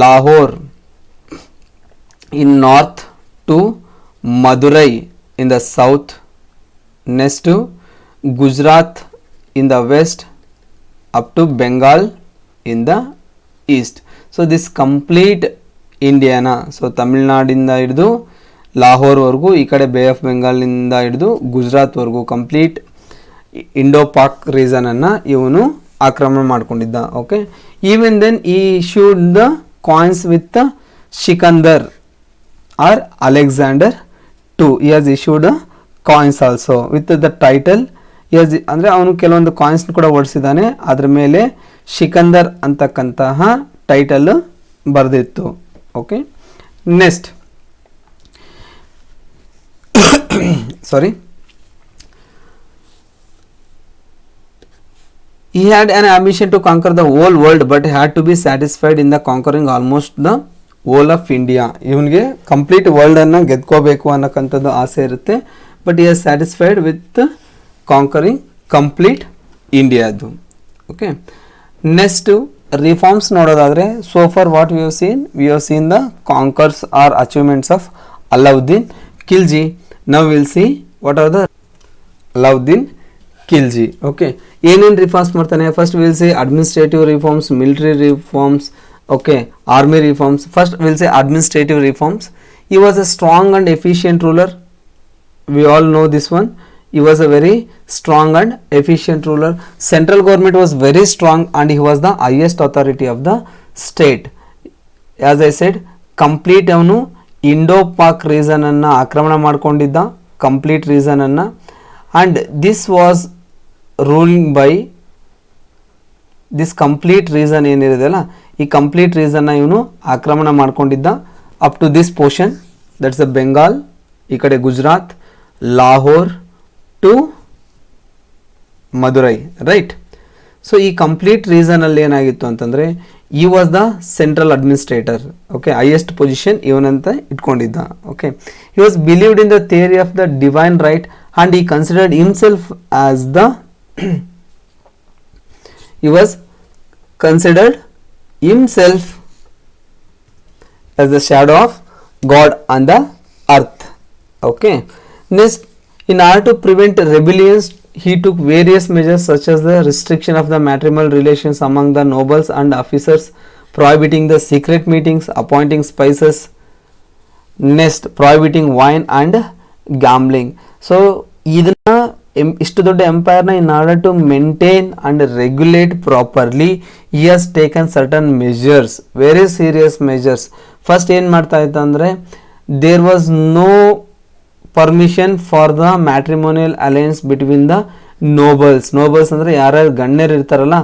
Lahore in north to Madurai in the south, next to Gujarat in the west, up to Bengal in the east. So this complete Indiana, so Tamil Nadu ಇಂದ ಹಿಡಿದು ಲಾಹೋರ್ ವರೆಗೂ, ಈ ಕಡೆ bay of Bengal ಇಂದ ಹಿಡಿದು ಗುಜರಾತ್ ವರೆಗೂ complete Indo Pak reason ಅನ್ನ ಇವನು ಆಕ್ರಮಣ ಮಾಡ್ಕೊಂಡಿದ್ದ. Okay, even then he issued the coins with Sikandar or Alexander too. he has issued coins also with the title. he has ಅಂದರೆ ಅವನು ಕೆಲವೊಂದು ಕಾಯಿನ್ಸ್ ಕೂಡ ಹೊಡಿಸಿದ್ದಾನೆ, ಅದ್ರ ಮೇಲೆ ಸಿಕಂದರ್ ಅಂತಕ್ಕಂತಹ ಟೈಟಲ್ ಬರೆದಿತ್ತು. Okay, next sorry, he had an ambition to conquer the whole world but had to be satisfied in the conquering almost the whole of India. ಇವನಿಗೆ complete ವರ್ಲ್ಡನ್ನು ಗೆದ್ಕೋಬೇಕು ಅನ್ನೋಕ್ಕಂಥದ್ದು ಆಸೆ ಇರುತ್ತೆ, but he as satisfied with conquering complete ಇಂಡಿಯಾದು. Okay, next reforms ನೋಡೋದಾದರೆ, so far what we have seen the conquers or achievements of Alauddin Khilji. Now will see what are the Alauddin Khilji. Okay, ಏನೇನು reforms ಮಾಡ್ತಾನೆ, first will see administrative reforms, military reforms, okay, army reforms. First we'll say administrative reforms. He was a strong and efficient ruler, we all know this one. He was a very strong and efficient ruler. Central government was very strong and he was the highest authority of the state. As I said, complete avanu Indo Pak region anna ಆಕ್ರಮಣ ಮಾಡ್ಕೊಂಡಿದ್ದ, complete region anna, and this was ruling by this complete region ಏನಿರೋದಲ್ಲ, ಈ complete ರೀಸನ್ನ ಇವನು ಆಕ್ರಮಣ ಮಾಡ್ಕೊಂಡಿದ್ದ up to this portion, that's the Bengal, ಈ ಕಡೆ Gujarat, Lahore to Madurai, right. So ಈ complete ರೀಸನಲ್ಲಿ ಏನಾಗಿತ್ತು ಅಂತಂದರೆ, he was the central administrator. Okay, highest position ಇವನಂತ ಇಟ್ಕೊಂಡಿದ್ದ. Okay, he was believed in the theory of the divine right and he considered himself as the he was considered himself as the shadow of God on the earth. Okay, next, in order to prevent rebellions, he took various measures such as the restriction of the matrimonial relations among the nobles and officers, prohibiting the secret meetings, appointing spices, next prohibiting wine and gambling. So ಇದನ್ನ ಇಷ್ಟು ದೊಡ್ಡ ಎಂಪೈರ್ನ in order to maintain and regulate properly he has taken certain measures, very serious measures. First ಏನು ಮಾಡ್ತಾ ಇತ್ತು ಅಂದರೆ, there was no permission for the matrimonial alliance between the nobles. Nobles ಅಂದರೆ ಯಾರ್ಯಾರು ಗಣ್ಯರು ಇರ್ತಾರಲ್ಲ,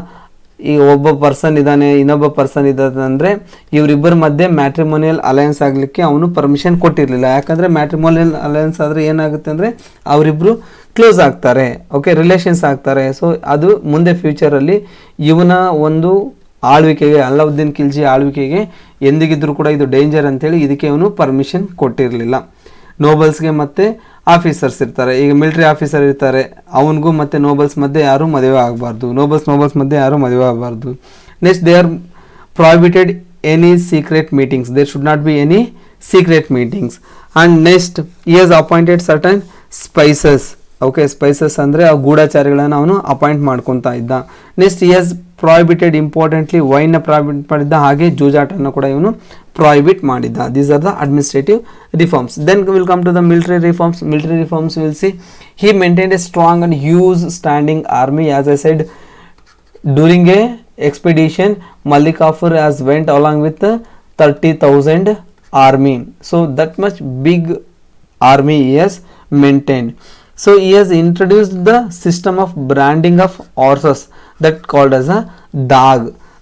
ಈ ಒಬ್ಬ ಪರ್ಸನ್ ಇದ್ದಾನೆ, ಇನ್ನೊಬ್ಬ ಪರ್ಸನ್ ಇದ್ದಾನೆ ಅಂದರೆ ಇವರಿಬ್ಬರ ಮಧ್ಯೆ ಮ್ಯಾಟ್ರಿಮೋನಿಯಲ್ ಅಲಯನ್ಸ್ ಆಗಲಿಕ್ಕೆ ಅವನು ಪರ್ಮಿಷನ್ ಕೊಟ್ಟಿರಲಿಲ್ಲ. ಯಾಕಂದರೆ ಮ್ಯಾಟ್ರಿಮೋನಿಯಲ್ ಅಲಯನ್ಸ್ ಆದರೆ ಏನಾಗುತ್ತೆ ಅಂದರೆ ಅವರಿಬ್ಬರು ಕ್ಲೋಸ್ ಆಗ್ತಾರೆ, ಓಕೆ, ರಿಲೇಷನ್ಸ್ ಆಗ್ತಾರೆ. ಸೊ ಅದು ಮುಂದೆ ಫ್ಯೂಚರಲ್ಲಿ ಇವನ ಒಂದು ಆಳ್ವಿಕೆಗೆ, ಅಲಾವುದ್ದೀನ್ ಖಿಲ್ಜಿ ಆಳ್ವಿಕೆಗೆ ಎಂದಿಗಿದ್ರೂ ಕೂಡ ಇದು ಡೇಂಜರ್ ಅಂತೇಳಿ ಇದಕ್ಕೆ ಅವನು ಪರ್ಮಿಷನ್ ಕೊಟ್ಟಿರಲಿಲ್ಲ. ನೋಬಲ್ಸ್ಗೆ ಮತ್ತು ಆಫೀಸರ್ಸ್ ಇರ್ತಾರೆ, ಈಗ ಮಿಲಿಟರಿ ಆಫೀಸರ್ ಇರ್ತಾರೆ, ಅವನಿಗೂ ಮತ್ತು ನೋಬಲ್ಸ್ ಮಧ್ಯೆ ಯಾರೂ ಮದುವೆ ಆಗಬಾರ್ದು, ನೋಬಲ್ಸ್ ಮಧ್ಯೆ ಯಾರೂ ಮದುವೆ ಆಗಬಾರ್ದು. Next they are prohibited any secret meetings, there should not be any secret meetings. And next he has appointed certain spices, okay, spices ಅಂದರೆ ಆ ಗೂಢಚಾರಿಗಳನ್ನು ಅವನು ಅಪಾಯಿಂಟ್ ಮಾಡ್ಕೊತಾ ಇದ್ದ. Next he has prohibited importantly wine ಪ್ರಾಹಿಬಿಟ್ ಮಾಡಿದ್ದ, ಹಾಗೆ ಜೂಜಾಟನ್ನು ಕೂಡ ಇವನು ಪ್ರಾಹಿಬಿಟ್ ಮಾಡಿದ್ದ. These are the administrative reforms. Then we will come to the military reforms. Military reforms we will see he maintained a strong and huge standing army. As I said, during a expedition Malik Kafur has went along with 30,000 army, so that much big army he has maintained. So he has introduced the system of branding of horses that called as a dag,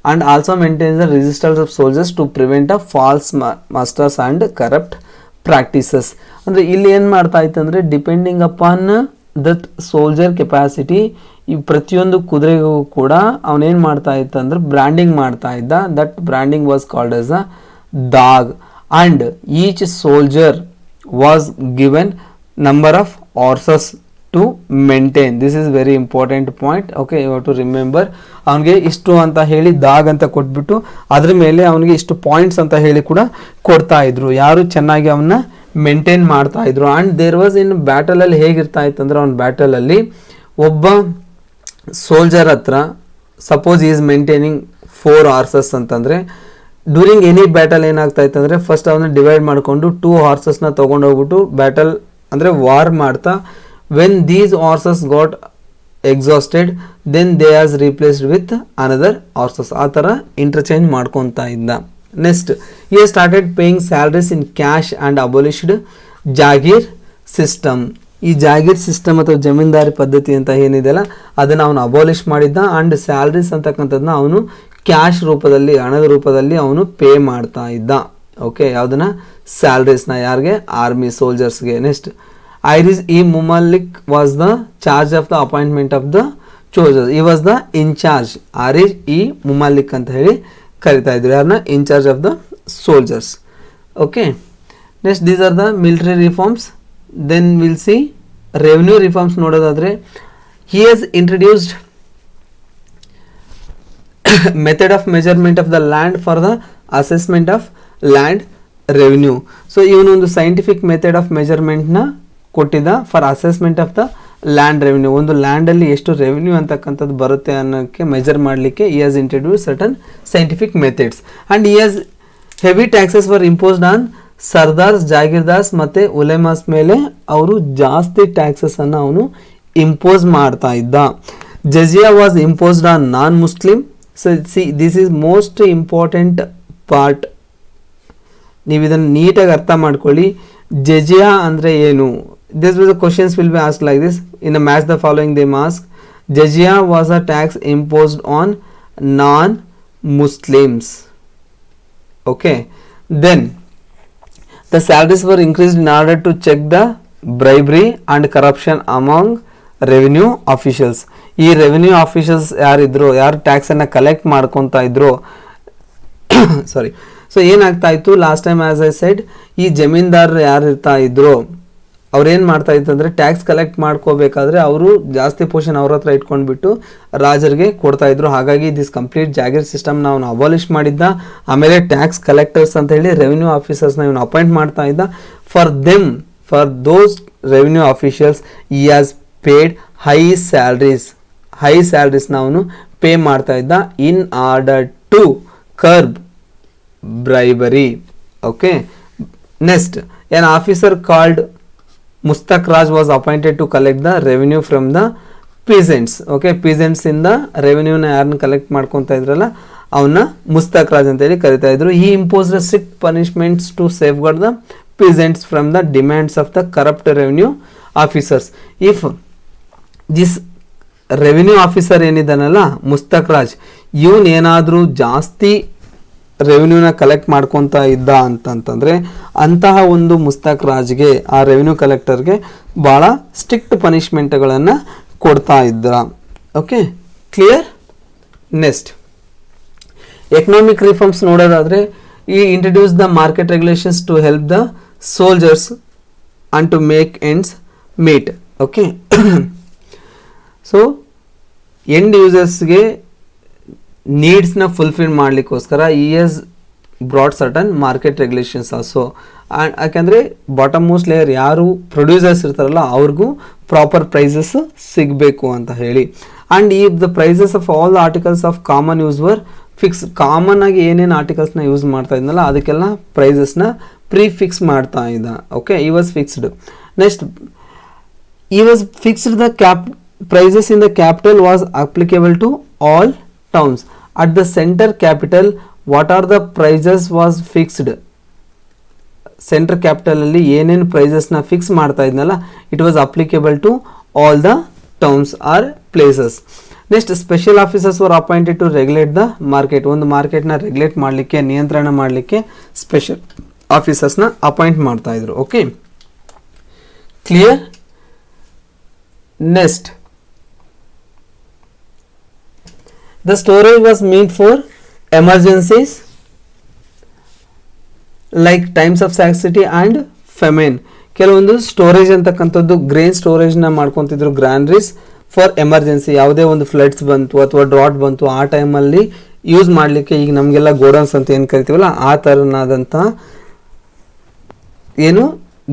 and also maintains the registers of soldiers to prevent a false masters and corrupt practices. ಅಂದರೆ ಇಲ್ಲಿ ಏನು ಮಾಡ್ತಾ ಇತ್ತು ಅಂದರೆ depending upon that soldier capacity ಈ ಪ್ರತಿಯೊಂದು ಕುದುರೆಗೂ ಕೂಡ ಅವನೇನು ಮಾಡ್ತಾ ಇತ್ತು ಅಂದರೆ ಬ್ರ್ಯಾಂಡಿಂಗ್ ಮಾಡ್ತಾ ಇದ್ದ. That branding was called as a ದಾಗ್, and each soldier was given number of horses to maintain. This is very important point, okay, you have to remember. ಅವನಿಗೆ ಇಷ್ಟು ಅಂತ ಹೇಳಿ ದಾಗ್ ಅಂತ ಕೊಟ್ಬಿಟ್ಟು ಅದ್ರ ಮೇಲೆ ಅವನಿಗೆ ಇಷ್ಟು ಪಾಯಿಂಟ್ಸ್ ಅಂತ ಹೇಳಿ ಕೂಡ ಕೊಡ್ತಾ ಇದ್ರು, ಯಾರು ಚೆನ್ನಾಗಿ ಅವನ್ನ ಮೇಂಟೈನ್ ಮಾಡ್ತಾ ಇದ್ರು. ಆ್ಯಂಡ್ ದೇರ್ ವಾಸ್ ಇನ್ ಬ್ಯಾಟಲಲ್ಲಿ ಹೇಗಿರ್ತಾ ಇತ್ತು ಅಂದರೆ ಅವ್ನ ಬ್ಯಾಟಲಲ್ಲಿ ಒಬ್ಬ ಸೋಲ್ಜರ್ ಹತ್ರ ಸಪೋಸ್ ಈಸ್ ಮೇಂಟೈನಿಂಗ್ 4 ಹಾರ್ಸಸ್ ಅಂತಂದರೆ ಡ್ಯೂರಿಂಗ್ ಎನಿ ಬ್ಯಾಟಲ್ ಏನಾಗ್ತಾ ಇತ್ತು ಅಂದರೆ ಫಸ್ಟ್ ಅವನ್ನ ಡಿವೈಡ್ ಮಾಡಿಕೊಂಡು 2 ಹಾರ್ಸಸ್ನ ತೊಗೊಂಡೋಗ್ಬಿಟ್ಟು ಬ್ಯಾಟಲ್ ಅಂದರೆ ವಾರ್ ಮಾಡ್ತಾ when these horses got exhausted then they has replaced with another horses, ಆ ಥರ ಇಂಟರ್ಚೇಂಜ್ ಮಾಡ್ಕೊತಾ ಇದ್ದ. Next he started paying salaries in cash and abolished jagir system. ಈ ಜಾಗೀರ್ ಸಿಸ್ಟಮ್ ಅಥವಾ ಜಮೀನ್ದಾರಿ ಪದ್ಧತಿ ಅಂತ ಏನಿದೆಯಲ್ಲ ಅದನ್ನು ಅವನು ಅಬೋಲಿಷ್ ಮಾಡಿದ್ದ. ಆ್ಯಂಡ್ ಸ್ಯಾಲ್ರೀಸ್ ಅಂತಕ್ಕಂಥದ್ದನ್ನ ಅವನು ಕ್ಯಾಶ್ ರೂಪದಲ್ಲಿ, ಹಣದ ರೂಪದಲ್ಲಿ ಅವನು ಪೇ ಮಾಡ್ತಾ ಇದ್ದ, ಓಕೆ, ಯಾವುದನ್ನ ಸ್ಯಾಲ್ರೀಸ್ನ, ಯಾರಿಗೆ, ಆರ್ಮಿ ಸೋಲ್ಜರ್ಸ್ಗೆ. Next Iris E. Mumalik was the charge of the appointment of the soldiers. He was the in charge. Iris E. Mumalik ಅಂತ ಹೇಳಿ ಕರಿತಾ ಇದ್ರು, ಯಾರನ್ನ, in charge of the soldiers. Okay. Next these are the military reforms. Then we'll see revenue reforms. ನೋಡೋದಾದ್ರೆ he has introduced method of measurement of the land for the assessment of land revenue. So ಇವನೊಂದು scientific method of ಮೆಜರ್ಮೆಂಟ್ನ ಕೊಟ್ಟಿದ್ದ for assessment of the land revenue. ಒಂದು ಲ್ಯಾಂಡಲ್ಲಿ ಎಷ್ಟು revenue ಅಂತಕ್ಕಂಥದ್ದು ಬರುತ್ತೆ ಅನ್ನೋಕ್ಕೆ measure ಮಾಡಲಿಕ್ಕೆ he has introduce certain scientific methods. And he has heavy taxes were imposed on ಸರ್ದಾರ್ಸ್, ಜಾಗೀರ್ದಾರ್ಸ್ ಮತ್ತು ಉಲೆಮಾಸ್ ಮೇಲೆ ಅವರು ಜಾಸ್ತಿ ಟ್ಯಾಕ್ಸಸನ್ನು ಅವನು ಇಂಪೋಸ್ ಮಾಡ್ತಾ ಇದ್ದ. Jizya was imposed on non Muslim. So see this is most important part, ನೀವು ಇದನ್ನು ನೀಟಾಗಿ ಅರ್ಥ ಮಾಡ್ಕೊಳ್ಳಿ. ಜಜಿಯಾ ಅಂದರೆ ಏನು? This was the questions will be asked like this in a match the following they ask. Jizya was a tax imposed on non-Muslims. Okay. Then the salaries were increased in order to check the bribery and corruption among revenue officials. ಈ revenue officials ಯಾರಿದ್ರು, ಯಾರು ಟ್ಯಾಕ್ಸನ್ನು collect ಮಾಡ್ಕೊತಾ ಇದ್ರು, ಸಾರಿ, so ಏನಾಗ್ತಾ ಇತ್ತು last time as I said, ಈ ಜಮೀನ್ದಾರರು ಯಾರು ಇರ್ತಾ ಇದ್ರು ಅವ್ರೇನು ಮಾಡ್ತಾ ಇತ್ತು ಅಂದರೆ ಟ್ಯಾಕ್ಸ್ ಕಲೆಕ್ಟ್ ಮಾಡ್ಕೋಬೇಕಾದ್ರೆ ಅವರು ಜಾಸ್ತಿ ಪೋರ್ಷನ್ ಅವ್ರ ಹತ್ರ ಇಟ್ಕೊಂಡ್ಬಿಟ್ಟು ರಾಜರಿಗೆ ಕೊಡ್ತಾ ಇದ್ರು. ಹಾಗಾಗಿ ದಿಸ್ ಕಂಪ್ಲೀಟ್ ಜಾಗೀರ್ ಸಿಸ್ಟಮ್ನ ಅವನು ಅಬಾಲಿಷ್ ಮಾಡಿದ್ದ. ಆಮೇಲೆ ಟ್ಯಾಕ್ಸ್ ಕಲೆಕ್ಟರ್ಸ್ ಅಂತ ಹೇಳಿ ರೆವಿನ್ಯೂ ಆಫೀಸರ್ಸ್ನ ಇವನು ಅಪಾಯಿಂಟ್ ಮಾಡ್ತಾ ಇದ್ದ. For those revenue officials he has paid high ಸ್ಯಾಲ್ರೀಸ್ನ ಅವನು ಪೇ ಮಾಡ್ತಾ ಇದ್ದ in order to curb bribery. Okay. Next an officer called Mustaq Raj was appointed to collect the revenue from the peasants. Okay, peasants ಇಂದ ರೆವೆನ್ಯೂನ ಯಾರನ್ನ collect ಮಾಡ್ಕೊತಾ ಇದ್ರಲ್ಲ ಅವನ್ನ ಮುಸ್ತಕ್ ರಾಜ್ ಅಂತ ಹೇಳಿ ಕರಿತಾ ಇದ್ರು. he imposed strict punishments to safeguard the peasants from the demands of the corrupt revenue officers. If this revenue officer ಏನಿದ್ದಾನಲ್ಲ ಮುಸ್ತಕ್ ರಾಜ್, ಇವನ್ ಏನಾದರೂ ಜಾಸ್ತಿ ರೆವಿನ್ಯೂನ ಕಲೆಕ್ಟ್ ಮಾಡ್ಕೊತಾ ಇದ್ದ ಅಂತಂತಂದರೆ ಅಂತಹ ಒಂದು ಮುಸ್ತಕ್ ರಾಜ್ಗೆ, ಆ ರೆವಿನ್ಯೂ ಕಲೆಕ್ಟರ್ಗೆ ಭಾಳ ಸ್ಟ್ರಿಕ್ಟ್ ಪನಿಷ್ಮೆಂಟ್ಗಳನ್ನು ಕೊಡ್ತಾ ಇದ್ರ. Okay, clear. Next economic reforms ನೋಡೋದಾದರೆ, he introduce the market regulations to help the soldiers and to make ends meet. Okay, so end ಯೂಸರ್ಸ್ಗೆ ನೀಡ್ಸ್ನ ಫುಲ್ಫಿಲ್ ಮಾಡಲಿಕ್ಕೋಸ್ಕರ he has brought certain market regulations also. And ಯಾಕೆಂದರೆ bottom most layer ಯಾರು producers ಇರ್ತಾರಲ್ಲ ಅವ್ರಿಗೂ proper prices ಸಿಗಬೇಕು ಅಂತ ಹೇಳಿ. ಆ್ಯಂಡ್ ಈ the prices of all the articles of common use were fix. Common ಆಗಿ ಏನೇನು ಆರ್ಟಿಕಲ್ಸ್ನ ಯೂಸ್ ಮಾಡ್ತಾ ಇದ್ನಲ್ಲ ಅದಕ್ಕೆಲ್ಲ ಪ್ರೈಸಸ್ನ ಪ್ರೀಫಿಕ್ಸ್ ಮಾಡ್ತಾ ಇದ್ದ. Okay, he was fixed. Next ಈ was fixed the prices in the capital was applicable to all towns. At the center capital, what are the prices was fixed? Center capital ಅಲ್ಲಿ ಏನೇನು ಪ್ರೈಸಸ್ನ ಫಿಕ್ಸ್ ಮಾಡ್ತಾ ಇದ್ನಲ್ಲ, it was applicable to all the towns or places. Next special officers were appointed to regulate the market. ಒಂದು ಮಾರ್ಕೆಟ್ನ regulate ಮಾಡಲಿಕ್ಕೆ, ನಿಯಂತ್ರಣ ಮಾಡಲಿಕ್ಕೆ special ಆಫೀಸರ್ಸ್ನ appoint ಮಾಡ್ತಾ ಇದ್ರು. Okay, clear. Next the storage was meant for emergencies like times of scarcity and famine. ಕೆಲವೊಂದು storage ಅಂತಕ್ಕಂಥದ್ದು grain ಸ್ಟೋರೇಜ್ನ ಮಾಡ್ಕೊತಿದ್ರು ಗ್ರಾನರೀಸ್ for emergency. ಯಾವುದೇ ಒಂದು ಫ್ಲಡ್ಸ್ ಬಂತು ಅಥವಾ ಡ್ರಾಟ್ ಬಂತು ಆ ಟೈಮಲ್ಲಿ ಯೂಸ್ ಮಾಡಲಿಕ್ಕೆ, ಈಗ ನಮಗೆಲ್ಲ ಗೋಡೌನ್ಸ್ ಅಂತ ಏನು ಕರಿತೀವಲ್ಲ ಆ ಥರನಾದಂಥ ಏನು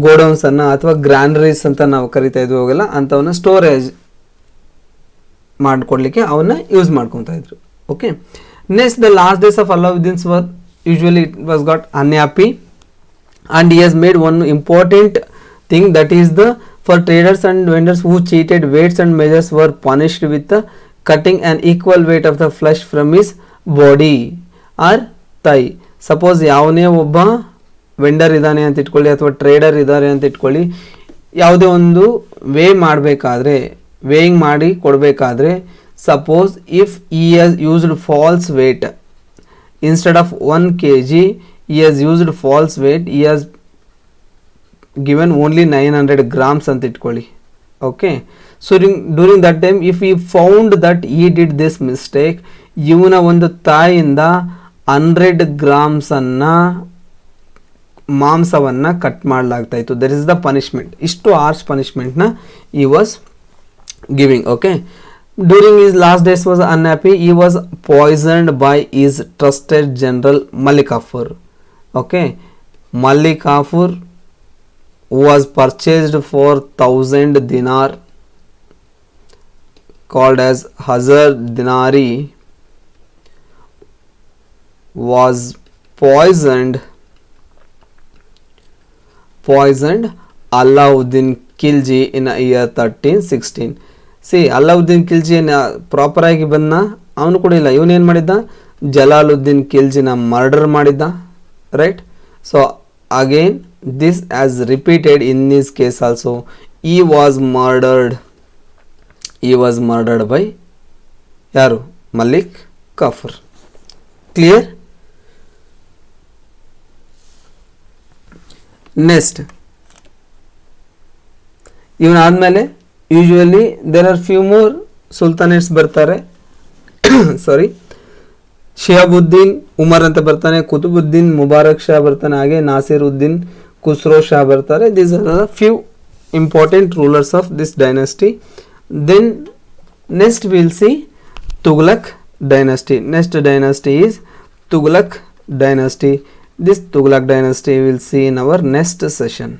ಗೋಡೌನ್ಸನ್ನು ಅಥವಾ ಗ್ರಾನರೀಸ್ ಅಂತ ನಾವು ಕರಿತಾ ಇದ್ವಿ, ಅವೆಲ್ಲ ಅಂಥವನ್ನ ಸ್ಟೋರೇಜ್ ಮಾಡಿಕೊಡ್ಲಿಕ್ಕೆ ಅವನ್ನ ಯೂಸ್ ಮಾಡ್ಕೊತಾ ಇದ್ರು. Okay, next the last days of Alauddin's were usually it was got unhappy and he has made one important thing, that is the for traders and vendors who cheated weights and measures were punished with the cutting an equal weight of the flesh from his body or thigh. Suppose ಯಾವನೇ ಒಬ್ಬ vendor ಇದ್ದಾನೆ ಅಂತ ಇಟ್ಕೊಳ್ಳಿ ಅಥವಾ trader ಇದ್ದಾರೆ ಅಂತ ಇಟ್ಕೊಳ್ಳಿ, ಯಾವುದೇ ಒಂದು ವೇ ಮಾಡಬೇಕಾದ್ರೆ, ವೇಯಿಂಗ್ ಮಾಡಿ ಕೊಡಬೇಕಾದ್ರೆ, suppose if he has used false weight instead of 1 kg, he has used false weight, he has given only 900 grams ಅಂತ ಇಟ್ಕೊಳ್ಳಿ. Okay, so during that time if he found that he did this mistake, ಇವನ ಒಂದು ತಾಯಿಯಿಂದ 100 grams ಅನ್ನ ಮಾಂಸವನ್ನು cut ಮಾಡಲಾಗ್ತಾ ಇತ್ತು. That is the punishment. ಇಷ್ಟು harsh ಪನಿಷ್ಮೆಂಟ್ನ he was giving. Okay, during his last days was unhappy, he was poisoned by his trusted general Malik Kafur. Okay, Malik Kafur was purchased for 1000 dinar, called as Hazar Dinari, was poisoned Alauddin Khilji in year 1316. See Alauddin Khilji proper ಆಗಿ ಬಂದ, ಅವನು ಕೂಡ ಇಲ್ಲ. ಇವನೇನು ಮಾಡಿದ್ದ, ಜಲಾಲುದ್ದೀನ್ ಖಿಲ್ಜಿನ murder ಮಾಡಿದ್ದ. Right. So again this as repeated in this case also. He was murdered by ಯಾರು, ಮಲಿಕ್ ಕಾಫರ್. ಕ್ಲಿಯರ್. ನೆಕ್ಸ್ಟ್ ಇವನಾದ್ಮೇಲೆ usually there are few more sultanates ಬರ್ತಾರೆ. ಸಾರಿ, ಶಿಹಾಬುದ್ದೀನ್ ಉಮರ್ ಅಂತ ಬರ್ತಾನೆ, ಕುತುಬುದ್ದೀನ್ ಮುಬಾರಕ್ ಶಾ ಬರ್ತಾನೆ, ಹಾಗೆ ನಾಸಿರ್ ಉದ್ದೀನ್ ಖುಸ್ರೋ ಶಾ ಬರ್ತಾರೆ. These are the few important rulers of this dynasty. Then next will see Tughlaq dynasty. Next dynasty is Tughlaq dynasty. This Tughlaq dynasty we will see in our next session.